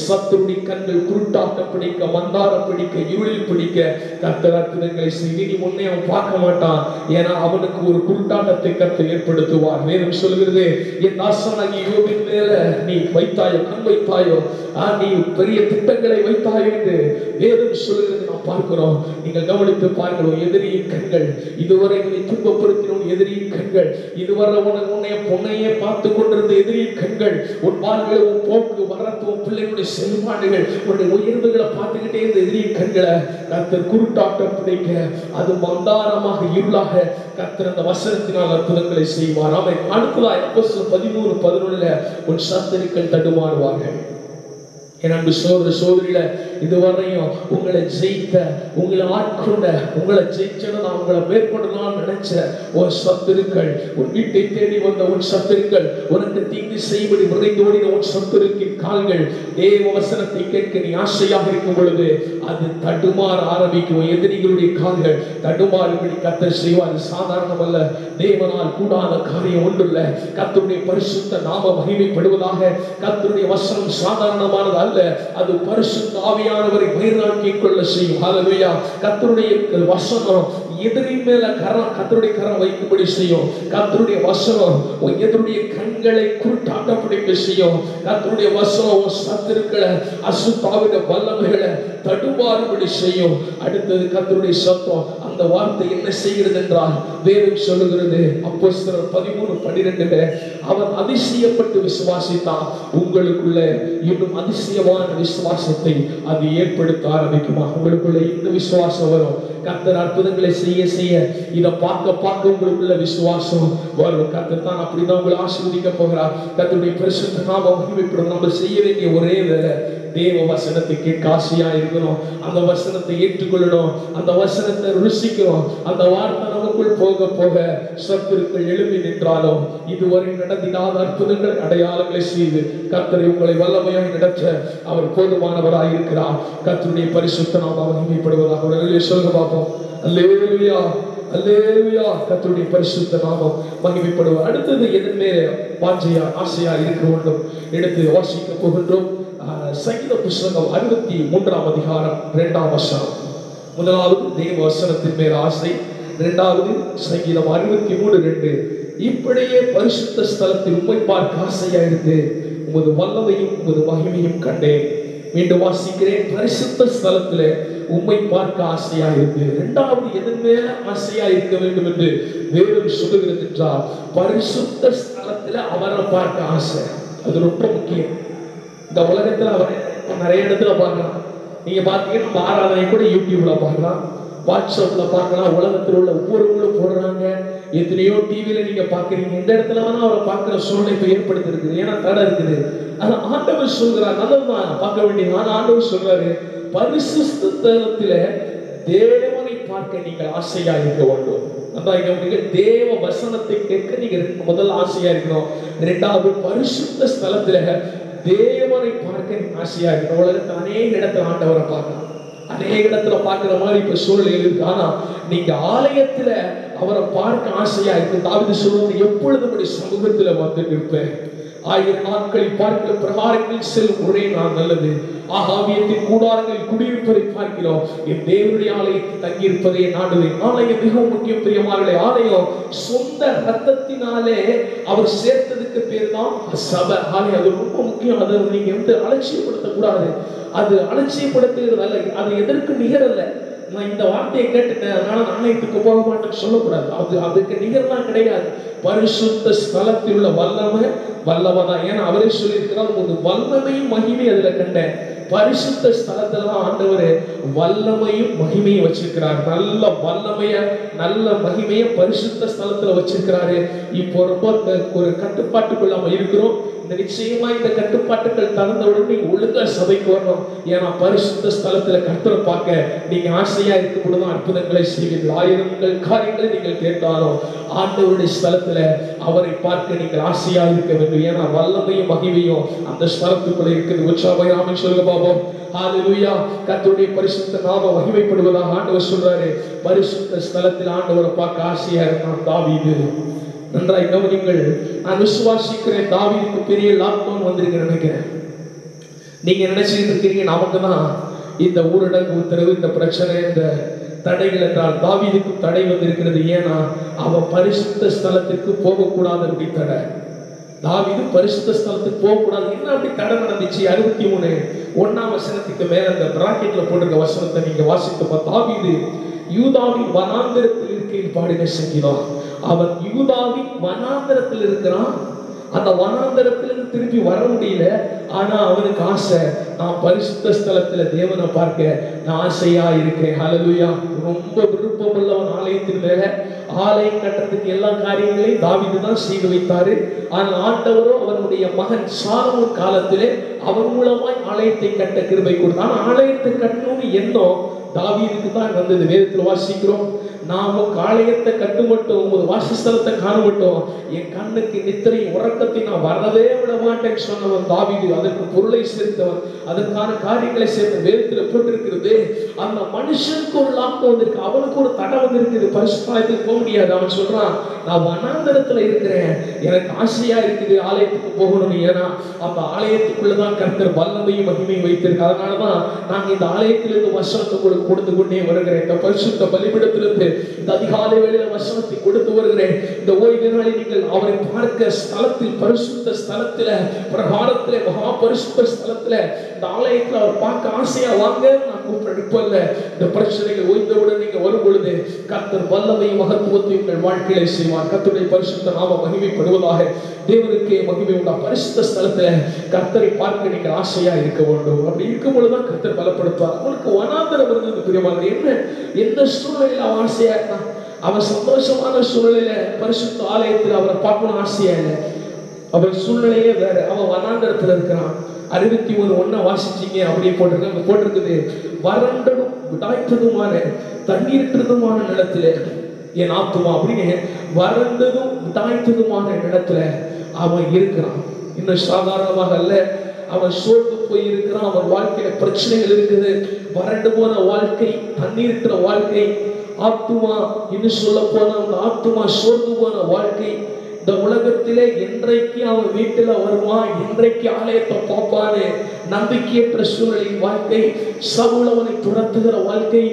சத்துருடைய கண்கள் குருட்டாட்டம் பிடிக்க, மந்தாரம் பிடிக்க, இருளில் பிடிக்க கர்த்தர் அற்புதங்களை செய்ய. நீ முன்னே அவன் பார்க்க மாட்டான். ஏன்னா அவனுக்கு ஒரு குருட்டாட்டத்தை கர்த்தர் ஏற்படுத்துவார். வேதம் சொல்கிறது, என் தாசனாகிய யோபின் மேல நீ வைத்தாயோ, கண் வைத்தாயோ, நீ பெரிய திட்டங்களை வைத்தாயோ என்று வேதம் சொல்கிறது நாம் பார்க்கிறோம். நீங்கள் கவனித்து பாருங்கள். எதிரியின் கண்கள், இதுவரை உன்னை துன்பப்படுத்தின எதிரியின் கண்கள், இதுவரை உன்னைய பொன்னையே பார்த்து கொண்டிருந்த எதிரியின் கண்கள், உன் வாழ்வில் உன் போக்கு வரத்து, உன் பிள்ளைகளுடைய செல்வாடுகள், உன்னுடைய உயர்வுகளை பார்த்துக்கிட்டே இருந்த எதிரியின் கண்களை கர்த்தர் குருட்டாட்டம் பிடிக்க, அது மந்தாரமாக இருளாக கர்த்தர் அந்த வசனத்தினால் அற்புதங்களை செய்வார். அவன் அடுத்ததாய் அப்போஸ்தலர் 13:11 உன் சத்துருக்கள் தடுமாறுவார்கள். என் அன்பு சகோதர சகோதரிகளே, இதுவரையும் உங்களை ஜெயித்த, உங்களை ஆட்கொண்ட, உங்களை ஜெயிச்சன நான் உங்களை மேற்கொள்ளலாம் நினைச்ச ஒரு சத்துருக்கள், உன் வீட்டை தேடி வந்த உன் சத்துருக்கள், உனக்கு தீங்கு செய்வடி விரைந்தோடின உன் சத்துருக்கின் கால்கள் தேவ வசனத்தை கேட்க நீ ஆசையாக இருக்கும் பொழுது அது தடுமாற ஆரம்பிக்கும். எதிரிகளுடைய கால்கள் தடுமாறும்படி கர்த்தர் செய்வார். சாதாரணமல்ல, தேவனால் கூடாத காரியம் ஒன்றுள்ள. கர்த்தருடைய பரிசுத்த நாம மகிமைப்படுவதாக. கர்த்தருடைய வசனம் சாதாரணமானது அல்ல, அது பரிசுத்த ஆவியானவரை பயிராக்கிக் கொள்ள செய்யும். ஹல்லேலூயா. கர்த்தருடைய வசனம் எதிரின் மேல கர்த்தருடைய கரம் வைக்கும்படி செய்யும். கர்த்தருடைய வசனம் எதிரியுடைய கண்களை குருட்டாட்ட பிடிக்க செய்யும். கர்த்தருடைய வசனம் சத்துருக்களை, அசுத்தாவிட வல்லமைகளை தடுமாறும்படி செய்யும். அடுத்தது கர்த்தருடைய சத்தம், அந்த வார்த்தை என்ன செய்கிறது என்றால் வேதம் சொல்லுகிறது, அப்போஸ்தலர் 13:12 அவன் அதிசயப்பட்டு விசுவாசித்தான். உங்களுக்குள்ள இன்னும் அதிசயமான விசுவாசத்தை அது ஏற்படுத்த ஆரம்பிக்குமா? உங்களுக்குள்ள இந்த விசுவாசம் வரும். கர்த்தர் அற்புதங்களை செய்ய செய்ய இதை பார்க்க உங்களுக்குள்ள விசுவாசம் வரும். கர்த்தர் தான் அப்படிதான் உங்களை ஆசீர்வதிக்க போகிறார். கர்த்தருடைய பரிசுத்த நாமம் மகிமைப்படும். நம்ம செய்ய வேண்டிய ஒரே வேலை தேவ வசனத்தை கேட்க ஆசையா இருக்கணும். அந்த வசனத்தை ஏற்றுக்கொள்ளணும். அந்த வசனத்தை ருசிக்கணும். அந்த வார்த்தை நமக்குள் போக போக சத்துருக்கள் எழுப்பி நின்றாலும் இதுவரை நடந்திடாத அற்புதங்கள் அடையாளங்களை செய்து கர்த்தரை உங்களை வல்லமையாக நடத்த அவர் போதுமானவராய் இருக்கிறார். கர்த்தருடைய பரிசுத்த நாமம் மகிமைப்படுவதாக. அவர்களே சொல்லுங்க பார்ப்போம். அல்லேலூயா, அல்லேலூயா. கர்த்தருடைய பரிசுத்த நாமம் மகிமைப்படுவார். அடுத்தது எதன் மேலே வாஞ்சையா ஆசையா இருக்க வேண்டும் எடுத்து வாசிக்க போகின்றோம். சங்கீத புஸ்தகம் 63ஆம் அதிகாரம் 2ஆம் வசனம். முதலாவது தேவ வசனத்தின் மேல் ஆசை. இரண்டாவது சங்கீதம் 63:2 இப்படியே பரிசுத்த ஸ்தலத்தில் உம்மை பார்க்க ஆசையா இருந்து உமது வல்லமையும் உமது மகிமையும் கண்டேன். மீண்டும் வாசிக்கிறேன். பரிசுத்த ஸ்தலத்திலே உம்மை பார்க்க ஆசையா இருக்கு. இரண்டாவது எதன் மேல ஆசையா இருக்க வேண்டும் என்று வேதம் சொல்லுகிறது என்றால் பரிசுத்த ஸ்தலத்திலே அவரை பார்க்க ஆசை. அது ரொம்ப முக்கியம். இந்த உலகத்துல அவரை நிறைய இடத்துல பார்க்கலாம். நீங்க பாத்தீங்கன்னா ஆராதனை கூட யூடியூப்ல பார்க்கலாம், வாட்ஸ்அப்ல பார்க்கலாம். உலகத்தில் உள்ள ஒவ்வொருவங்களும் போடுறாங்க. எத்தனையோ டிவியில நீங்க பாக்குறீங்க. இந்த இடத்துல அவரை பார்க்கிற சூழ்நிலை இப்ப ஏற்படுத்தி இருக்குது. ஏன்னா தடை இருக்குது. ஆனா ஆண்டவர் சொல்றார், நல்லதுதான் பார்க்க வேண்டியது. ஆனா ஆண்டவர் சொல்றாரு, பரிசுத்த ஸ்தலத்தில தேவனை பார்க்க நீங்கள் ஆசையா இருக்க வேண்டும். அதான் தேவ வசனத்தை கேட்க நீங்க முதல்ல ஆசையா இருக்கணும். இரண்டாவது பரிசுத்த ஸ்தலத்தில தேவனை பார்க்க ஆசையா இருக்கணும். உலகத்துல அநேக இடத்துல ஆண்டவரை பார்க்கலாம், அநேக இடத்துல பார்க்கிற மாதிரி இப்ப சூழ்நிலை இருக்கு. ஆனா நீங்க ஆலயத்துல அவரை பார்க்க ஆசையா இருக்கு. தாவீது சொல்வது, எப்பொழுதும் உடைய சமூகத்துல வந்து நிற்பேன். 1000 நாட்களில் பார்க்கிற பிரகாரங்களில் செல்லும் ஒரே நான் நல்லது. ஆகாவியத்தின் கூடாரங்களில் குடியிருப்பதை பார்க்கிறோம். என் தேவனுடைய ஆலயத்தில் தங்கியிருப்பதை நாடுவேன். ஆலயம் மிகவும் முக்கியம் பிரியமானவர்களே. ஆலயம் சொந்த ரத்தத்தினாலே அவர் சேர்த்ததுக்கு பேர் தான் சபை. ஆலயம் அது ரொம்ப முக்கியம். அதை நீங்க அலட்சியப்படுத்த கூடாது. அது அலட்சியப்படுத்துகிறது அல்ல, அது எதற்கு நிகரல்ல. நான் இந்த வார்த்தையை கேட்டுட்டேன் அதனால ஆலயத்துக்கு போக மாட்டேன்னு சொல்லக்கூடாது. அதுக்கு நிகர்லாம் கிடையாது. பரிசுத்த ஸ்தலத்தில் உள்ள வல்லமைதான். ஏன்னா அவரே சொல்லியிருக்கிறார், ஒரு வல்லமையும் மகிமை அதுல கண்டேன். பரிசுத்த ஸ்தலத்துலதான் ஆண்டவர் வல்லமையும் மகிமையும் வச்சிருக்கிறார். நல்ல வல்லமைய நல்ல மகிமைய பரிசுத்த ஸ்தலத்துல வச்சிருக்கிறாரு. இப்போ ரொம்ப ஒரு கட்டுப்பாட்டுக்குள்ள நம்ம இருக்கிறோம். இந்த நிச்சயமா இந்த கட்டுப்பாட்டுகள் தகுந்தவுடன் நீங்க ஒழுங்கா சபைக்கு வரணும். ஏன்னா பரிசுத்த ஸ்தலத்துல கர்த்தரை பார்க்க நீங்க ஆசையா இருக்கும் பொழுதுதான் அற்புதங்களை செய்வீர்கள். 1000 காரியங்களை நீங்கள் கேட்டாலும் ஆண்டவருடைய ஸ்தலத்துல அவரை பார்க்க நீங்கள் ஆசையா இருக்க வேண்டும். ஏன்னா வல்லமையும் மகிமையும் அந்த ஸ்தலத்துக்குள்ள இருக்குது. உற்சாகமாய் சொல்லுங்க பாப்போம். ஹல்லேலூயா. கர்த்தருடைய பரிசுத்த நாமம் மகிமைப்படுவதாக ஆண்டவர் சொல்றாரு. பரிசுத்த ஸ்தலத்தில் ஆண்டவரை பார்க்க ஆசையா இருந்தான் தாவீது. நன்றாய் கவனிங்கள். நான் விசுவாசிக்கிறேன், தாவீதுக்கு பெரிய லாக்டவுன் வந்திருக்கு நினைக்கிறேன். நீங்க நினைச்சிட்டு இருக்கிறீங்க நமக்கு தான் இந்த ஊரடங்கு உத்தரவு, இந்த பிரச்சனை, இந்த தடைகள் என்றால் தாவீதுக்கு தடை வந்திருக்கிறது. ஏன்னா அவன் பரிசுத்த ஸ்தலத்திற்கு போகக்கூடாது. அப்படி தடை. தாவீது பரிசுத்த ஸ்தலத்துக்கு போகக்கூடாது. என்ன அப்படி தடை நடந்துச்சு? 63:1 வசனத்துக்கு மேல அந்த பிராக்கெட்ல போட்டிருக்க வசனத்தை நீங்க வாசித்து, தாவீது யூதாவின் வனாந்திரத்தில் இருக்கையில் பாடின சங்கீதம். அவன் யூதாவின் வனாந்திரத்தில் இருக்கிறான். அந்த வனாந்திரத்திலிருந்து திருப்பி வர முடியல. ஆனா அவனுக்கு ஆசை, நான் பரிசுத்த ஸ்தலத்துல தேவனை பார்க்க நான் ஆசையா இருக்கேன். ஹல்லேலூயா. ரொம்ப விருப்பமுள்ளவன் ஆலயத்தின் மேல, ஆலயம் கட்டுறதுக்கு எல்லா காரியங்களையும் தாவீது தான் செய்து வைத்தாரு. ஆனால் ஆண்டவரோ அவனுடைய மகன் சாலமோன் காலத்திலே அவன் மூலமாய் ஆலயத்தை கட்ட கிருபை கொடுத்தான். ஆலயத்தை கட்டணும்னு எண்ணம் தாவீதுக்கு தான் வந்தது. வேதத்தில் வாசிக்கிறோம், நாம ஆலயத்தை கட்டு மட்டும் ஒரு வாசஸ்தலத்தை காண மட்டும் என் கண்ணுக்கு நித்திரை உறக்கத்தை நான் வரவே விட மாட்டேன்னு சொன்னவன் தாவீது. அதற்கு பொருளை சேர்த்தவன், அதற்கான காரியங்களை சேர்த்த. வேதத்தில் போட்டிருக்கிறது, அந்த மனுஷனுக்கு ஒரு லாபம் வந்திருக்கு, அவனுக்கு ஒரு தடை வந்திருக்குது, பரிசுத்தத்துக்கு போக முடியாது. அவன் சொல்றான், நான் வனாந்தரத்துல இருக்கிறேன், எனக்கு ஆசையா இருக்குது ஆலயத்துக்கு போகணும். ஏன்னா அந்த ஆலயத்துக்குள்ளதான் கர்த்தர் வல்லமையும் மகிமையும் வைத்திருக்கு. அதனாலதான் நாங்க இந்த ஆலயத்திலிருந்து வசனத்தை கொடுத்து கொண்டே வருகிறேன். இந்த பரிசுத்த பலிபீடத்திலிருந்து இந்த அதிகாலை வேளையில வசனத்தை கொடுத்து வருகிறேன். இந்த ஓய்வு நாளில் நீங்கள் அவரை பார்க்க ஸ்தலத்தில், பரிசுத்த ஸ்தலத்துல, பிரகாரத்திலே, மகா பரிசுத்த ஸ்தலத்துல, இந்த ஆலயத்துல அவர் பார்க்க ஆசையா வாங்க நான் கூப்பிடல. இந்த பிரச்சனைகள் ஓய்ந்தவுடன் நீங்க வரும் பொழுது கர்த்தர் வல்லமையும் மகத்துவத்தையும் உங்கள் வாழ்க்கையில செய்வார். கர்த்தருடைய பரிசுத்த நாம மகிமைப்படுவதாக. தேவனுக்கே மகிமை உண்டா. பரிசுத்த ஸ்தலத்துல கர்த்தரை பார்க்க நீங்கள் ஆசையா இருக்க வேண்டும். அப்படி இருக்கும் பொழுதுதான் கர்த்தர் பலப்படுத்துவார். அவனுக்கு வனாந்தரம் இருந்தது பிரியமான. என்ன சூழ்நிலையில அவன் ஆசையா இருந்தான்? அவன் சந்தோஷமான சூழ்நிலையில பரிசுத்த ஆலயத்தில் அவரை பார்க்கணும் ஆசையா இல்லை. அவன் சூழ்நிலையே வேற. அவன் வனாந்தரத்துல இருக்கிறான். 61:1 வாசிச்சீங்க, அப்படியே போட்டிருக்குது, வறண்டதும் விடாய்த்ததுமான தண்ணீரற்றதுமான நிலத்திலே என் ஆத்துமா, அப்படின்னு வறண்டதும் விடாய்த்ததுமான நிலத்துல அவன் இருக்கிறான். இன்னும் சாதாரணமாக அல்ல, அவன் சோர்ந்து போய் இருக்கிறான். அவன் வாழ்க்கையில பிரச்சனைகள் இருக்குது, வறண்டு போன வாழ்க்கை, தண்ணீரற்ற வாழ்க்கை, ஆத்துமா, இன்னும் சொல்ல போன அந்த ஆத்துமா சோர்ந்து போன வாழ்க்கை. இந்த உலகத்திலே என்றைக்கு அவன் வீட்டுல வருவான், என்றைக்கு ஆலயத்தை பார்ப்பான்னு நம்பிக்கையற்ற சூழலின் வாழ்க்கை, சவுல் அவனை துரத்துகிற வாழ்க்கை.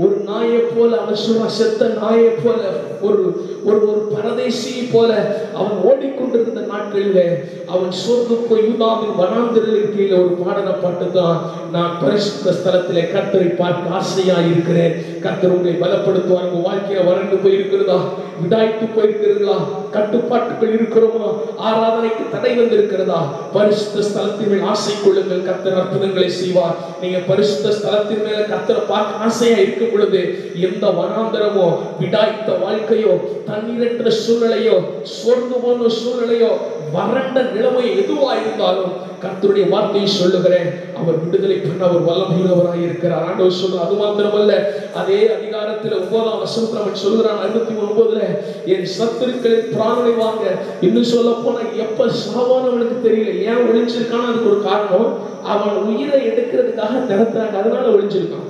ஒரு நாயை போல, அவன் சொல்றான், செத்த நாயை போல, ஒரு ஒரு பரதேசியை போல அவன் ஓடிக்கொண்டிருந்த நாட்களிலே அவன் சோர்ந்து போய் யூதாவின் வனாந்திரத்தில் கீழே ஒரு பாடன பாட்டு தான், நான் பரிசுத்த ஸ்தலத்திலே கர்த்தரை பார்க்க ஆசையா இருக்கிறேன். கர்த்தர் உங்களை பலப்படுத்துவார். உங்க வாழ்க்கையில வறண்டு போயிருக்கிறதா, விடாய்த்து போயிருக்கிறீர்களா, கட்டுப்பாட்டுகள் இருக்கிறோமா, ஆராதனைக்கு தடை வந்திருக்கிறதா, பரிசுத்த ஸ்தலத்தின் மேல் ஆசை கொள்ளுங்கள். கர்த்தர் அற்புதங்களை செய்வார். நீங்க பரிசுத்த ஸ்தலத்தின் மேல கர்த்தரை பார்க்க ஆசையா இருக்கும் பொழுது எந்த வனாந்தரமோ, விடாய்த்த வாழ்க்கையோ, தண்ணீரற்ற சூழ்நிலையோ, சோர்ந்து போன சூழ்நிலையோ, வறண்ட நிலைமை எதுவா இருந்தாலும் கர்த்தருடைய வார்த்தையை சொல்லுகிறேன், அவர் விடுதலை பண்ண அவர் வல்லமையுள்ளவராய் இருக்கிறார். ஆண்டவர் சொல்றார். அது மாத்திரமல்ல, அதே அதிகாரத்தில் 9ஆம் வசனத்தில் அவன் சொல்கிறான், 69, என் சத்துருக்களின் பிராணனை வாங்க. இன்னும் சொல்ல போனா எப்ப சாவானவனுக்கு தெரியல. ஏன் ஒளிஞ்சிருக்கான அதுக்கு ஒரு காரணம், அவன் உயிரை எடுக்கிறதுக்காக திறத்துறாங்க, அதனால ஒளிஞ்சிருக்கான்.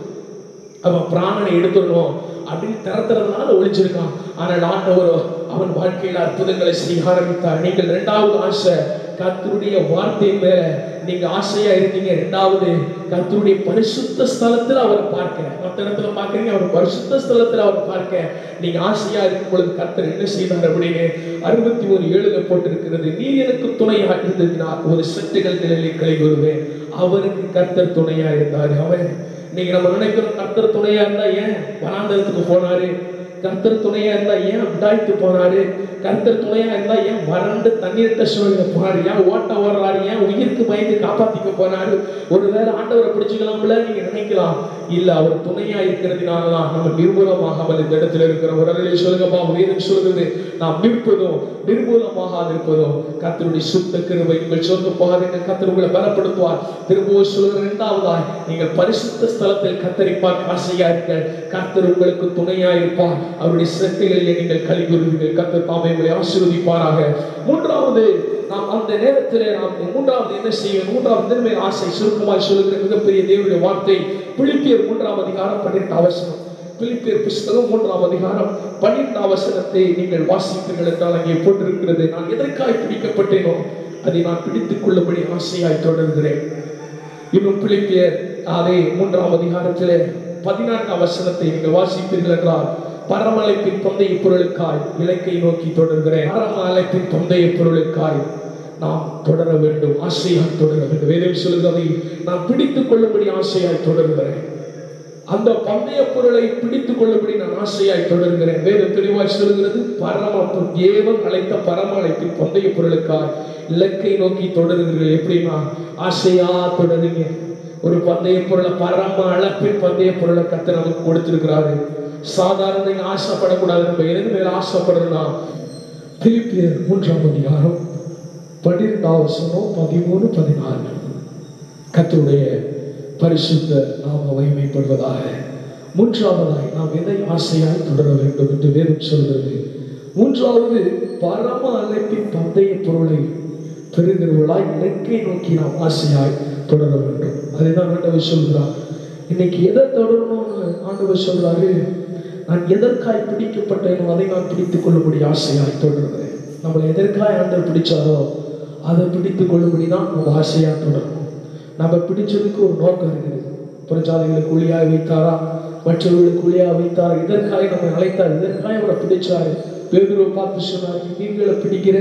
அவன் பிராணனை எடுத்துடணும் அப்படின்னு திறத்துறதுனால ஒளிஞ்சிருக்கான். ஆனால் ஆண்டவரோ அவன் வாழ்க்கையில அற்புதங்களை செய்ய ஆரம்பித்தார். நீங்கள் 2வது ஆசை கர்த்தருடைய வார்த்தையின் மேல நீங்க ஆசையா இருக்கீங்க. 2வது கர்த்தருடைய பரிசுத்த ஸ்தலத்துல அவரை பார்க்க. மற்ற இடத்துல பார்க்கறீங்க, அவர் பரிசுத்த ஸ்தலத்துல அவரை பார்க்க நீங்க ஆசையா இருக்கும் பொழுது கர்த்தர் என்ன செய்தார் அப்படின்னு 61:7 போட்டிருக்கிறது. நீ எனக்கு துணையா இருந்ததினால் ஒரு செட்டுகள் நிலையில் கை வருவேன். அவருக்கு கர்த்தர் துணையா இருந்தார். அவன் நீங்க நம்ம நினைக்கிறோம், கர்த்தர் துணையா இருந்தா ஏன் வனாந்தரத்துக்கு போனாரு, கர்த்தர் துணையா இருந்தா ஏன் விடாய்த்து போனாரு, கர்த்தர் துணையா இருந்தா ஏன் வறண்டு தண்ணீர்த்த சூழல போனாரு, ஏன் ஓட்ட ஓடுறாரு, ஏன் உயிருக்கு பயந்து காப்பாத்திக்க போனாரு. ஒருவேளை ஆண்டவரை பிடிச்சுக்கலாம்ல நீங்க நினைக்கலாம். இல்ல, அவர் துணையா இருக்கிறதுனாலதான் நம்ம நிர்மூலமாகாமல் இந்த இடத்துல இருக்கிற ஒரு அறையை சொல்லுங்கப்பா. வேதம் சொல்லுது, நாம் நிற்பதும் நிர்மூலமாக இருப்பதும் கர்த்தருடைய சுத்த கிருபை. உங்கள் சொந்த போகாதீங்க, கர்த்தர் உங்களை பலப்படுத்துவார். திரும்பவும் சொல்லுகிற 2வதாய் நீங்கள் பரிசுத்த ஸ்தலத்தில் கர்த்தரை பார்க்க ஆசையா இருக்க கர்த்தர் உங்களுக்கு துணையா இருப்பார். அவருடைய சிரட்டைகளிலே நீங்கள் களி கூறுவீர்கள். கர்த்தர் தாமே உங்களை ஆசீர்வதிப்பாராக. 3வது நாம் அந்த நேரத்தில் நாம் 3வது என்ன செய்வோம்? 3வது ஆசை சுருக்கமாய் சொல்லுகிற மிகப்பெரிய தேவனுடைய வார்த்தை பிலிப்பியர் 3ஆம் அதிகாரம் 12ஆம் வசனம். பிலிப்பியர் புத்தகம் 3ஆம் அதிகாரம் 12ஆம் வசனத்தை நீங்கள் வாசிப்பீர்கள் என்றால் அங்கே போட்டிருக்கிறது, நான் எதற்காய் பிடிக்கப்பட்டேனோ அதை நான் பிடித்துக் கொள்ளும்படி ஆசையாய் தொடர்கிறேன். இன்னும் பிலிப்பியர் அதே 3ஆம் அதிகாரத்திலே 14ஆம் வசனத்தை நீங்கள் வாசிப்பீர்கள் என்றால், பரம அழைப்பின் பந்தய பொருளுக்காய் இலக்கை நோக்கி தொடர்கிறேன். பரம அழைப்பின் பந்தய பொருளுக்காய் நாம் தொடர வேண்டும், ஆசையாய் தொடர வேண்டும். வேதம் சொல்லுகிறதை நான் பிடித்துக் கொள்ளும்படி ஆசையாய் தொடர்கிறேன். அந்த பந்தய பொருளை பிடித்துக் கொள்ளும்படி நான் ஆசையாய் தொடர்கிறேன். வேதம் தெளிவாய் சொல்லுகிறது, தேவன் அழைத்த பரம அழைப்பின் பந்தய பொருளுக்காய் இலக்கை நோக்கி தொடர்கிறீர்கள். எப்படின்னா ஆசையா தொடருங்க. ஒரு பந்தய பொருளை, பரம அழைப்பின் பந்தய பொருளை கர்த்தர் நமக்கு கொடுத்திருக்கிறாரு. சாதாரண ஆசைப்படக்கூடாது. நம்ம எதன் மேல ஆசைப்படணும்னா பிலிப்பியர் 3ஆம் அதிகாரம் 12ஆம் வசனம் 13, 14. கர்த்தருடைய பரிசுத்த நாம மகிமைப்படுவதாக. மூன்றாவதாய் நாம் எதை ஆசையாய் தொடர வேண்டும் என்று வேதம் சொல்கிறது. மூன்றாவது, பரம அழைப்பின் பந்தய பொருளை பெறுகிறவர்களாய் இலக்கை நோக்கி நாம் ஆசையாய் தொடர வேண்டும். அதுதான் ஆண்டவர் சொல்கிறார். இன்னைக்கு எதை தொடரணும்னு ஆண்டவர் சொல்றாரு. நான் எதற்காய் பிடிக்கப்பட்டேனோ அதை நான் பிடித்துக் கொள்ளும்படி ஆசையாய் தொடர்கிறேன். நம்மளை எதற்காய் ஆண்டவர் பிடிச்சாரோ அதை பிடித்துக் கொள்ளும்படிதான் நம்ம ஆசையா தொடரணும். நம்ம பிடிச்சதுக்கு ஒரு நோக்கம் இருக்குது. புறஜாதிகளுக்கு ஒளியாக வைத்தாரா, மற்றவர்களுக்கு ஒளியாக வைத்தாரா, இதற்காக நம்ம அழைத்தார், இதற்காக அவரை பிடிச்சாரு. பேதுருவை பார்த்து சொன்னார், மீன்களை பிடிக்கிற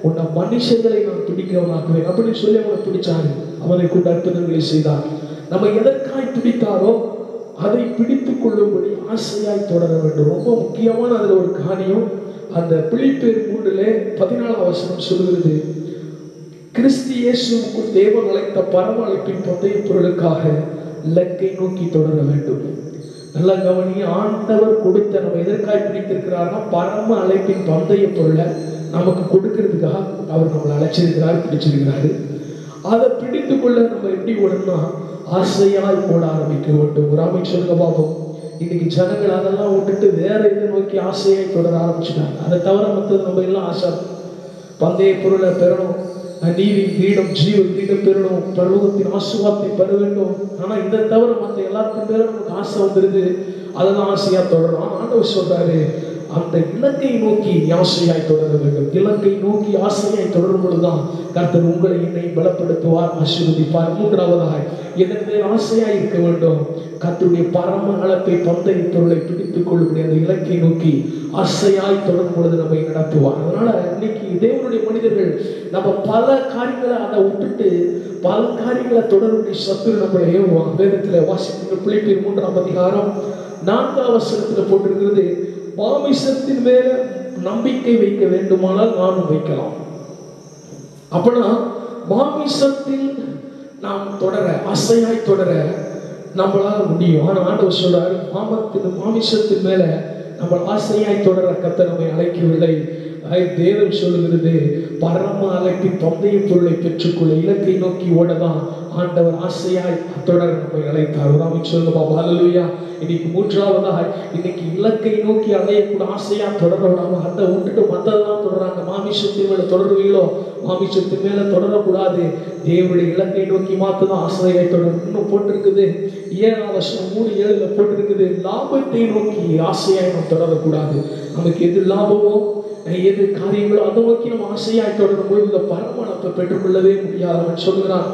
உன்னை மனுஷங்களை நான் பிடிக்கிறவனாக்குவேன் அப்படின்னு சொல்லி அவனை பிடிச்சாரு. அவனை கொண்டு அற்புதங்களை செய்தார். நம்ம எதற்காய் பிடித்தாரோ அதை பிடித்துக் கொள்ளும்படி ஆசையாய் தொடர வேண்டும். ரொம்ப முக்கியமான அதுல ஒரு காரியம், அந்த பிலிப்பியர் 3:14 வசனம் சொல்கிறது, கிறிஸ்து இயேசுவுக்குள் தேவன் அழைத்த பரம அழைப்பின் பந்தய பொருளுக்காக இலக்கை நோக்கி தொடர வேண்டும். நல்ல கவனி, ஆண்டவர் கொடுத்த நம்ம எதற்காய் பிடித்திருக்கிறார்னா பரம அழைப்பின் பந்தய பொருளை நமக்கு கொடுக்கிறதுக்காக அவர் நம்மளை அழைச்சிருக்கிறார், பிடிச்சிருக்கிறாரு. அதை பிடித்து கொள்ள நம்ம எப்படி ஓடணும்னா ஆசையாய் ஓட ஆரம்பிக்க வேண்டும். ஒரு ஆமை சொல்லுங்க பாப்போம். இன்னைக்கு ஜனங்கள் அதெல்லாம் விட்டுட்டு வேற இதை நோக்கி ஆசையாய் தொடர ஆரம்பிச்சுட்டாங்க. அதை தவிர மற்றது நம்ம எல்லாம் ஆசை, பந்தய பொருளை பெறணும், நீதி கிரீடம், ஜீவ கிரீடம் பெறணும், பரலோகத்தின் ஆசீர்வாதத்தை பெற வேண்டும். ஆனா இதை தவிர மற்ற எல்லாத்துக்கும் பேரும் நமக்கு ஆசை வந்துருது, அதெல்லாம் ஆசையா தொடரணும். ஆண்டவர் சொல்றாரு, அந்த இலக்கை நோக்கி ஆசையாய் தொடர வேண்டும். இலக்கை நோக்கி ஆசையாய் தொடரும் பொழுதுதான் கர்த்தர் உங்களை என்னை பலப்படுத்துவார், ஆசீர்வதிப்பார். மூன்றாவதாக எதன் மேல் ஆசையாய் இருக்க வேண்டும். கர்த்தருடைய பரம அழைப்பை பந்தய பொருளை பிடித்துக் கொள்ளும்படி அந்த இலக்கை நோக்கி ஆசையாய் தொடரும் பொழுது நம்மை நடத்துவார். அதனால இன்னைக்கு தேவனுடைய மனிதர்கள் நம்ம பல காரியங்களை அதை விட்டுட்டு பல காரியங்களை தொடர்புடைய சத்துரு நம்மளை ஏவுவான். வேதத்துல வாசிக்கிற பிலிப்பியர் 3ஆம் அதிகாரம் 4ஆம் வசனத்துல போட்டிருக்கிறது, மாமிசத்தின் மேல நம்பிக்கை வைக்க வேண்டுமானால் நானும் வைக்கலாம். அப்படின்னா மாமிசத்தில் நாம் தொடர, ஆசையாய் தொடர நம்மளால முடியும். ஆனா ஆண்டவர் சொல்றாரு, மாமிசத்தின் மேல நம்ம ஆசையாய் தொடர கர்த்தர் நம்மை அழைக்கவில்லை. தேவன் சொல்லுகிறது, பரம அழைப்பின் பந்தய பொருளை பெற்றுக்கொள்ள இலக்கை நோக்கி ஓடதான் ஆண்டவர் ஆசையாய் தொடர நம்மை அழைத்தார். ராமி சொல்லுமா ஹல்லேலூயா. இன்னைக்கு மூன்றாவதாக இன்னைக்கு இலக்கை நோக்கி அடையக்கூட ஆசையா தொடர விடாம அதை விட்டுட்டு மற்றதெல்லாம் தொடர்றாங்க. மாமிசத்தின் மேல தொடர்வீங்களோ, மாமிசத்தின் மேல தொடரக்கூடாது. தேவனுடைய இலக்கை நோக்கி மாத்ததான் ஆசையாய் தொடரும். இன்னும் போட்டிருக்குது 7ஆம் வசனம் 3:7 போட்டிருக்குது, லாபத்தை நோக்கி ஆசையாய் நம்ம தொடரக்கூடாது. நமக்கு எது லாபமோ எது காரியங்களோ அதை நோக்கி நம்ம ஆசையாய் தொடரும் பொழுது இந்த பரமளப்பை பெற்றுக்கொள்ளவே முடியாது. அவன் சொல்கிறான்,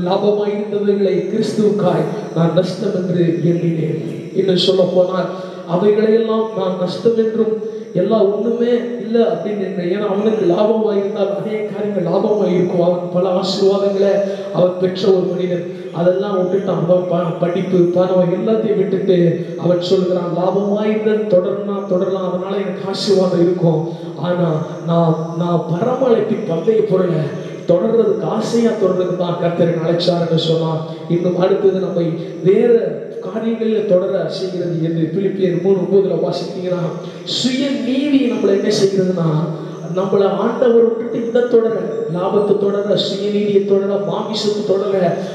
லாபமாய் இருந்தவைகளை கிறிஸ்துவுக்காய் நான் நஷ்டம் என்று எண்ணினேன். இன்னும் சொல்ல போனால் அவைகளையெல்லாம் நான் நஷ்டம் என்றும் எல்லாம் ஒண்ணுமே இல்லை அப்படின்னு. ஏன்னா அவனுக்கு லாபமாக இருந்தால் நிறைய காரியங்கள் லாபமாக இருக்கும். அவன் பல ஆசீர்வாதங்களை அவன் பெற்ற ஒரு மனிதன். அதெல்லாம் விட்டுட்டு அவன் படிப்பு பணம் எல்லாத்தையும் விட்டுட்டு அவன் சொல்கிறான், லாபமாயிருந்தது தொடரலாம், அதனால எனக்கு ஆசீர்வாதம் இருக்கும். ஆனா நான் பரமழைப்பின் பந்தய பொருளை தொடர்றதுக்கு ஆசையா தொடர்றதுக்கு தான் கர்த்தர் அழைச்சாருன்னு சொன்னான். இன்னும் அடுத்தது நம்ம வேற காரியங்களில் தொடர செய்கிறது என்று பிலிப்பியர் 3:9 வாசித்தீங்கன்னா, சுய நீதி நம்மளை என்ன செய்கிறதுனா நம்மளை ஆண்டவர் விட்டுட்டு இதை தொடர, லாபத்தை தொடர, சுயநீதியை தொடர, மாமிசத்தை தொடர,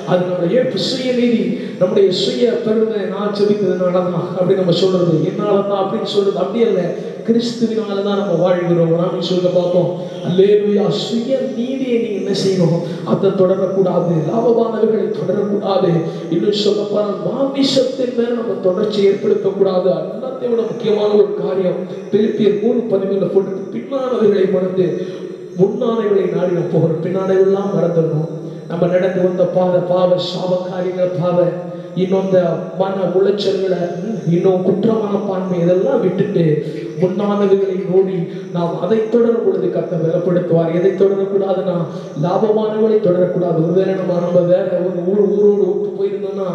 அது நம்மளுடைய சுயநீதி, நம்முடைய சுய பெருமை, நான் செபித்ததுனாலதான் அப்படி நம்ம சொல்றது, என்னாலதான் அப்படின்னு சொல்றது அப்படி அல்ல, கிறிஸ்துவினாலதான் நம்ம வாழ்கிறோம். நாம சொல்ல பார்ப்போம். அல்லேலூயா. சுய நீதியை நீங்க என்ன செய்யணும், அதை தொடரக்கூடாது, லாபமானவர்களை தொடரக்கூடாது. இன்னும் சொல்லப்போன மாமிசத்தின் மேல நம்ம தொடர்ச்சி ஏற்படுத்தக்கூடாது. எல்லாத்தையும் விட முக்கியமான ஒரு காரியம் பிலிப்பியர் 3:13 போட்டு, பின்னானவர்களை மறந்து முன்னானவர்களை நாடி நம்ம போகிறோம். பின்னானவெல்லாம் மறந்துடணும். நம்ம நடந்து வந்த பாவ சாப காரியங்களை இன்னும் இந்த மன உளைச்சல்களை, இன்னும் குற்றமான பான்மை, இதெல்லாம் விட்டுட்டு முன்னானவர்களை நோடி நாம் அதை தொடரும் பொழுது கர்த்தர் பலப்படுத்துவார். எதை தொடரக்கூடாதுன்னா லாபமானவர்களை தொடரக்கூடாது. ஒருவேளை நம்ம வேற ஒரு ஊரோடு விட்டு போயிருந்தோம்னா,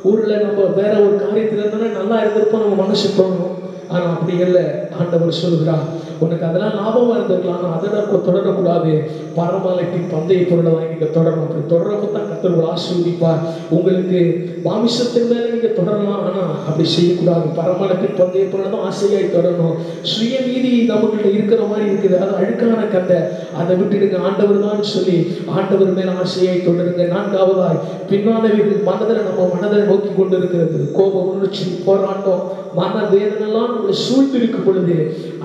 ஊர்ல நம்ம வேற ஒரு காரியத்துல இருந்தோம்னா நல்லா இருந்திருப்போம், நம்ம மனசு தோணும். ஆனா அப்படி இல்லை. ஆண்டவர் சொல்கிறார், உனக்கு அதெல்லாம் லாபமா இருந்திருக்கலாம், ஆனா அதெல்லாம் தொடரக்கூடாது. பரமலைப்பின் பந்தய பொருளை தான் நீங்க தொடரணும். அப்படி தொடரப்ப தான் கர்த்தர் ஒரு ஆசீர்வதிப்பார். உங்களுக்கு மாமிசத்தின் மேல நீங்க தொடரலாம், ஆனா அப்படி செய்யக்கூடாது. பரமலைப்பின் பந்தய பொருளை தான் ஆசையாய் தொடரணும். சுயநீதி நமக்கு இருக்கிற மாதிரி இருக்குது, அது அழுக்கான கதை, அதை விட்டுடுங்க. ஆண்டவர் தான் சொல்லி ஆண்டவர் மேல ஆசையாய் தொடருங்க. நான்காவதாய், பின்னானவைகள் மனதை நோக்கி கொண்டு இருக்கிறது. கோபம், உணர்ச்சி, போராட்டம், மன வேதனைலாம் நம்மளை சூழ்ந்திருக்கும் பொழுது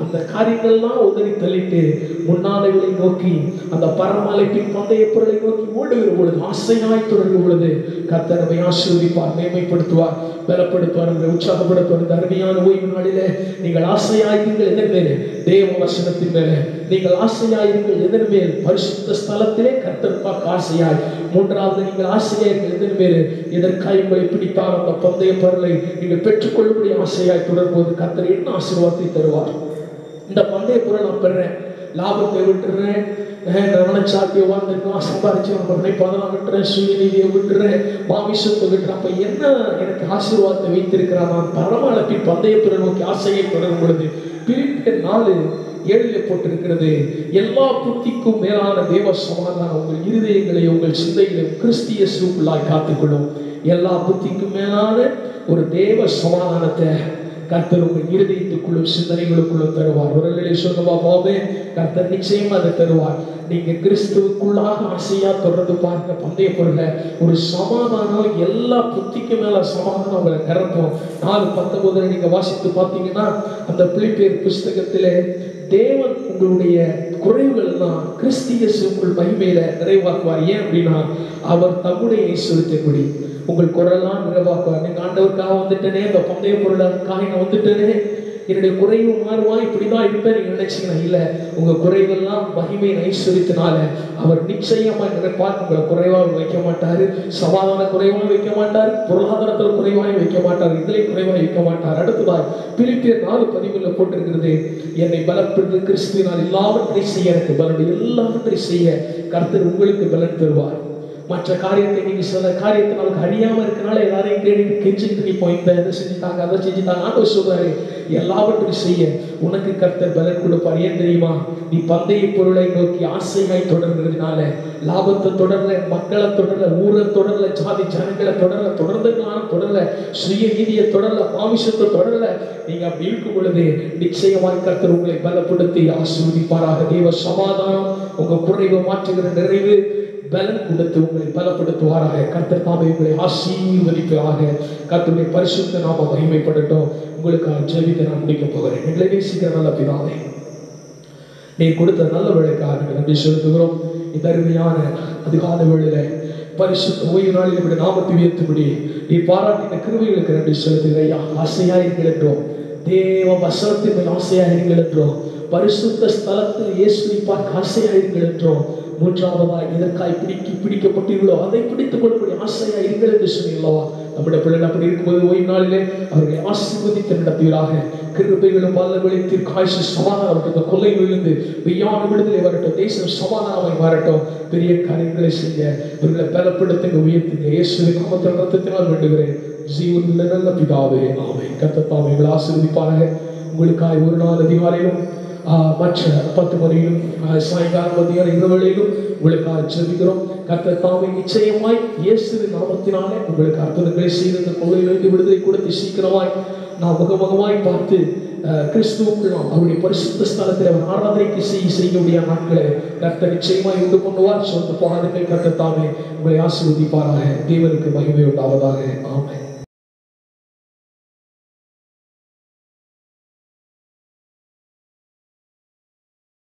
அந்த காரியங்கள்லாம் உதறி தள்ளிட்டு முன்னாளைகளை நோக்கி, அந்த பரமலைப்பின் பந்தய பொருளை நோக்கி ஓடுகிற பொழுது, ஆசையாய் தொடரும் பொழுது கர்த்தர் நம்மை ஆசீர்வதிப்பார், மேன்மைப்படுத்துவார், பலப்படுத்துவார், உற்சாகப்படுத்துவார். இந்த அருமையான ஓய்வு நாளிலே நீங்கள் ஆசையாயிருங்கள் எதன் மேலே? தேவ வசனத்தின் மேலே. நீங்கள் ஆசையாயிருங்கள் எதன் மேல்? பரிசுத்த ஸ்தலத்திலே கர்த்தர் பார்க்க ஆசையாய். மூன்றாவது, நீங்கள் ஆசையாயிருங்கள் எதன் மேலே? எதற்காய் உங்களை பிடித்தால் அந்த பந்தய பொருளை நீங்கள் பெற்றுக்கொள்ளும்படி ஆசையாய் தொடரும்போது கர்த்தர் என்ன ஆசீர்வாதத்தை தருவார்? இந்த பந்தய பொருள் நான் பெறேன், லாபத்தை விட்டுறேன், நினைச்சாட்டிய வாழ்ந்துருக்கலாம், சம்பாதிச்சு அதெல்லாம் விட்டுறேன், சுயநீதியை விட்டுறேன், மாமிசத்தை விட்டுறேன். அப்ப என்ன எனக்கு ஆசீர்வாதத்தை வைத்திருக்கிறான்? நான் பரமளப்பின் பந்தய பொருள் நோக்கி ஆசையை தொடரும் பொழுது பிலிப்பியர் 4:7 போட்டிருக்கிறது, எல்லா புத்திக்கும் மேலான தேவ சமாதானம் உங்கள் இருதயங்களை உங்கள் சிந்தைகளை கிறிஸ்து இயேசுவுக்குள்ளாய் காத்துக்கொள்ளும். எல்லா புத்திக்கும் மேலான ஒரு தேவ சமாதானத்தை கர்த்தர் உங்கள் இருதயத்துக்குள்ளும் சிந்தனைகளுக்குள்ளும் தருவார். ஒரு சொல்லுவா போவே, கர்த்தர் நிச்சயமா அதை தருவார். நீங்க கிறிஸ்துவுக்குள்ளாக ஆசையா தொடர்ந்து பாருங்க பந்தய பொருளை. ஒரு சமாதானம், எல்லா புத்திக்கு மேல சமாதானம் உங்களை நிரப்பும். 4:19 நீங்க வாசித்து பார்த்தீங்கன்னா, அந்த பிலிப்பியர் புஸ்தகத்திலே தேவன் உங்களுடைய குறைவுகள் எல்லாம் கிறிஸ்து இயேசுவுக்குள் மகிமையில நிறைவாக்குவார். ஏன் அப்படின்னா, அவர் தம்முடைய ஐஸ்வரியத்தின்படி உங்கள் குறையெல்லாம் நிறைவாக்குவார். நீங்க ஆண்டவருக்காக வந்துட்டேனே, இந்த பந்தய பொருளுக்காக நான் வந்துட்டேனே, என்னுடைய குறைவு மாறுவா, இப்படிதான் இருப்பேன் நீங்க நினைச்சீங்கன்னா இல்ல. உங்க குறைவெல்லாம் மகிமையின் ஐஸ்வரியத்தினால அவர் நிச்சயமா நினைப்பார். உங்களை குறைவாக வைக்க மாட்டாரு, சமாதான குறைவாக வைக்க மாட்டார், பொருளாதாரத்தில் குறைவாக வைக்க மாட்டார், இதிலே குறைவாக வைக்க மாட்டார். அடுத்ததாய் பிலிப்பியர் 4:13 போட்டிருக்கிறது, என்னை பலப்படுத்த கிறிஸ்துவினால் எல்லாவற்றையும் செய்ய எனக்கு பலன், எல்லாவற்றையும் செய்ய கர்த்தர் உங்களுக்கு பலன் தருவார். மற்ற காரியத்தை நீங்க சில காரியத்தை நமக்கு அறியாம இருக்கனால எல்லாரையும் தேடிட்டு கெஞ்சிட்டு நிற்போம், இந்த இதை செஞ்சுட்டாங்க அதை செஞ்சுட்டாங்க. ஆண்டவர் சொல்றாரு, எல்லாவற்றையும் செய்ய உனக்கு கர்த்தர் பலன் கொடுப்பார். ஏன் தெரியுமா? நீ பந்தய பொருளை நோக்கி ஆசையாய் தொடர்கிறதுனால, லாபத்தை தொடரல, மக்களை தொடரல, ஊரை தொடரல, ஜாதி ஜனங்களை தொடரல, தொடர்ல, சுய நீதியை தொடரல, மாமிசத்தை தொடரல. நீங்க அப்படி இருக்கும் பொழுது நிச்சயமாய் கர்த்தர் உங்களை பலப்படுத்தி ஆசீர்வதிப்பாராக. தேவ சமாதானம் உங்க குறைவை மாற்றுகிற நிறைவு பலன் கொடுத்து உங்களை பலப்படுத்துவாராக. கர்த்தர் தாமே உங்களை ஆசீர்வதிப்பாராக. கர்த்தருடைய பரிசுத்த நாம மகிமைப்படட்டும். உங்களுக்காக ஜெபிக்க நான் முடிக்க போகிறேன். எங்களை நேசிக்கிற நல்ல பிதாவே, நீ கொடுத்த நல்ல வேலைக்காக நன்றி செலுத்துகிறோம். இந்த அருமையான அதிகாலை வேளையில பரிசுத்த ஓய்வு நாளில் இப்படி நாமத்தை உயர்த்தும்படி நீ பாராட்டின கிருபைகளுக்கு நன்றி செலுத்துகிறையா. ஆசையாயிருங்கள் என்றோம், தேவ வசனத்தின் மேல் ஆசையாயிருங்கள் என்றோம், பரிசுத்த ஸ்தலத்தில் இயேசுவை பார்க்க ஆசையாயிருங்கள் என்றோம். மூன்றாவதாய் எதற்காய் பிடிக்கப்பட்டீர்களோ அதை பிடித்துக் கொள்ளக்கூடிய ஆசையா இருங்கள் என்று சொன்னீங்களா? நம்முடைய பிள்ளைகள் அப்படி இருக்கும்போது ஓய்வு நாளிலே அவர்களை ஆசீர்வதித்து நடத்துவீராக. கிருபைகளும் வல்லமையும் தீர்க்காயுசு சமாதானம் வரட்டும், கொள்ளைகளிலிருந்து மெய்யான விடுதலை வரட்டும், தேசம் சமாதானமாய் வரட்டும். பெரிய காரியங்களை செய்ய இவர்களை பலப்படுத்துங்க, உயர்த்துங்க. இயேசுவின் நாமத்தில் ரத்தத்தினால் வேண்டுகிறேன், ஜீவனுள்ள நல்ல பிதாவே, ஆமென். கர்த்தர் தாமே உங்களை ஆசீர்வதிப்பாராக. உங்களுக்காய் ஒரு நாள் அதிகாலையிலும் மற்ற 10 மணியிலும் சாயங்காலம் மதியம் இந்த வேளையிலும் உங்களுக்காக ஜெபிக்கிறோம். கர்த்தர் தாமே நிச்சயமாய் இயேசுவின் நாமத்தினாலே உங்களுக்கு அற்புதங்களை செய்து இந்த கொள்ளையிலிருந்து விடுதலை கொடுத்து சீக்கிரமாய் நாம் முகமுகமாய் பார்த்து கிறிஸ்துவுக்குள் நாம் அவருடைய பரிசுத்த ஸ்தலத்தில் அவர் ஆராதனைக்கு செய்யக்கூடிய நாட்களை கர்த்தர் நிச்சயமாய் உண்டு பண்ணுவார். சொந்த பாதங்கள் கர்த்தர் தாமே உங்களை ஆசீர்வதிப்பாராக. தேவனுக்கு மகிமை உண்டாவதாக. ஆமென்.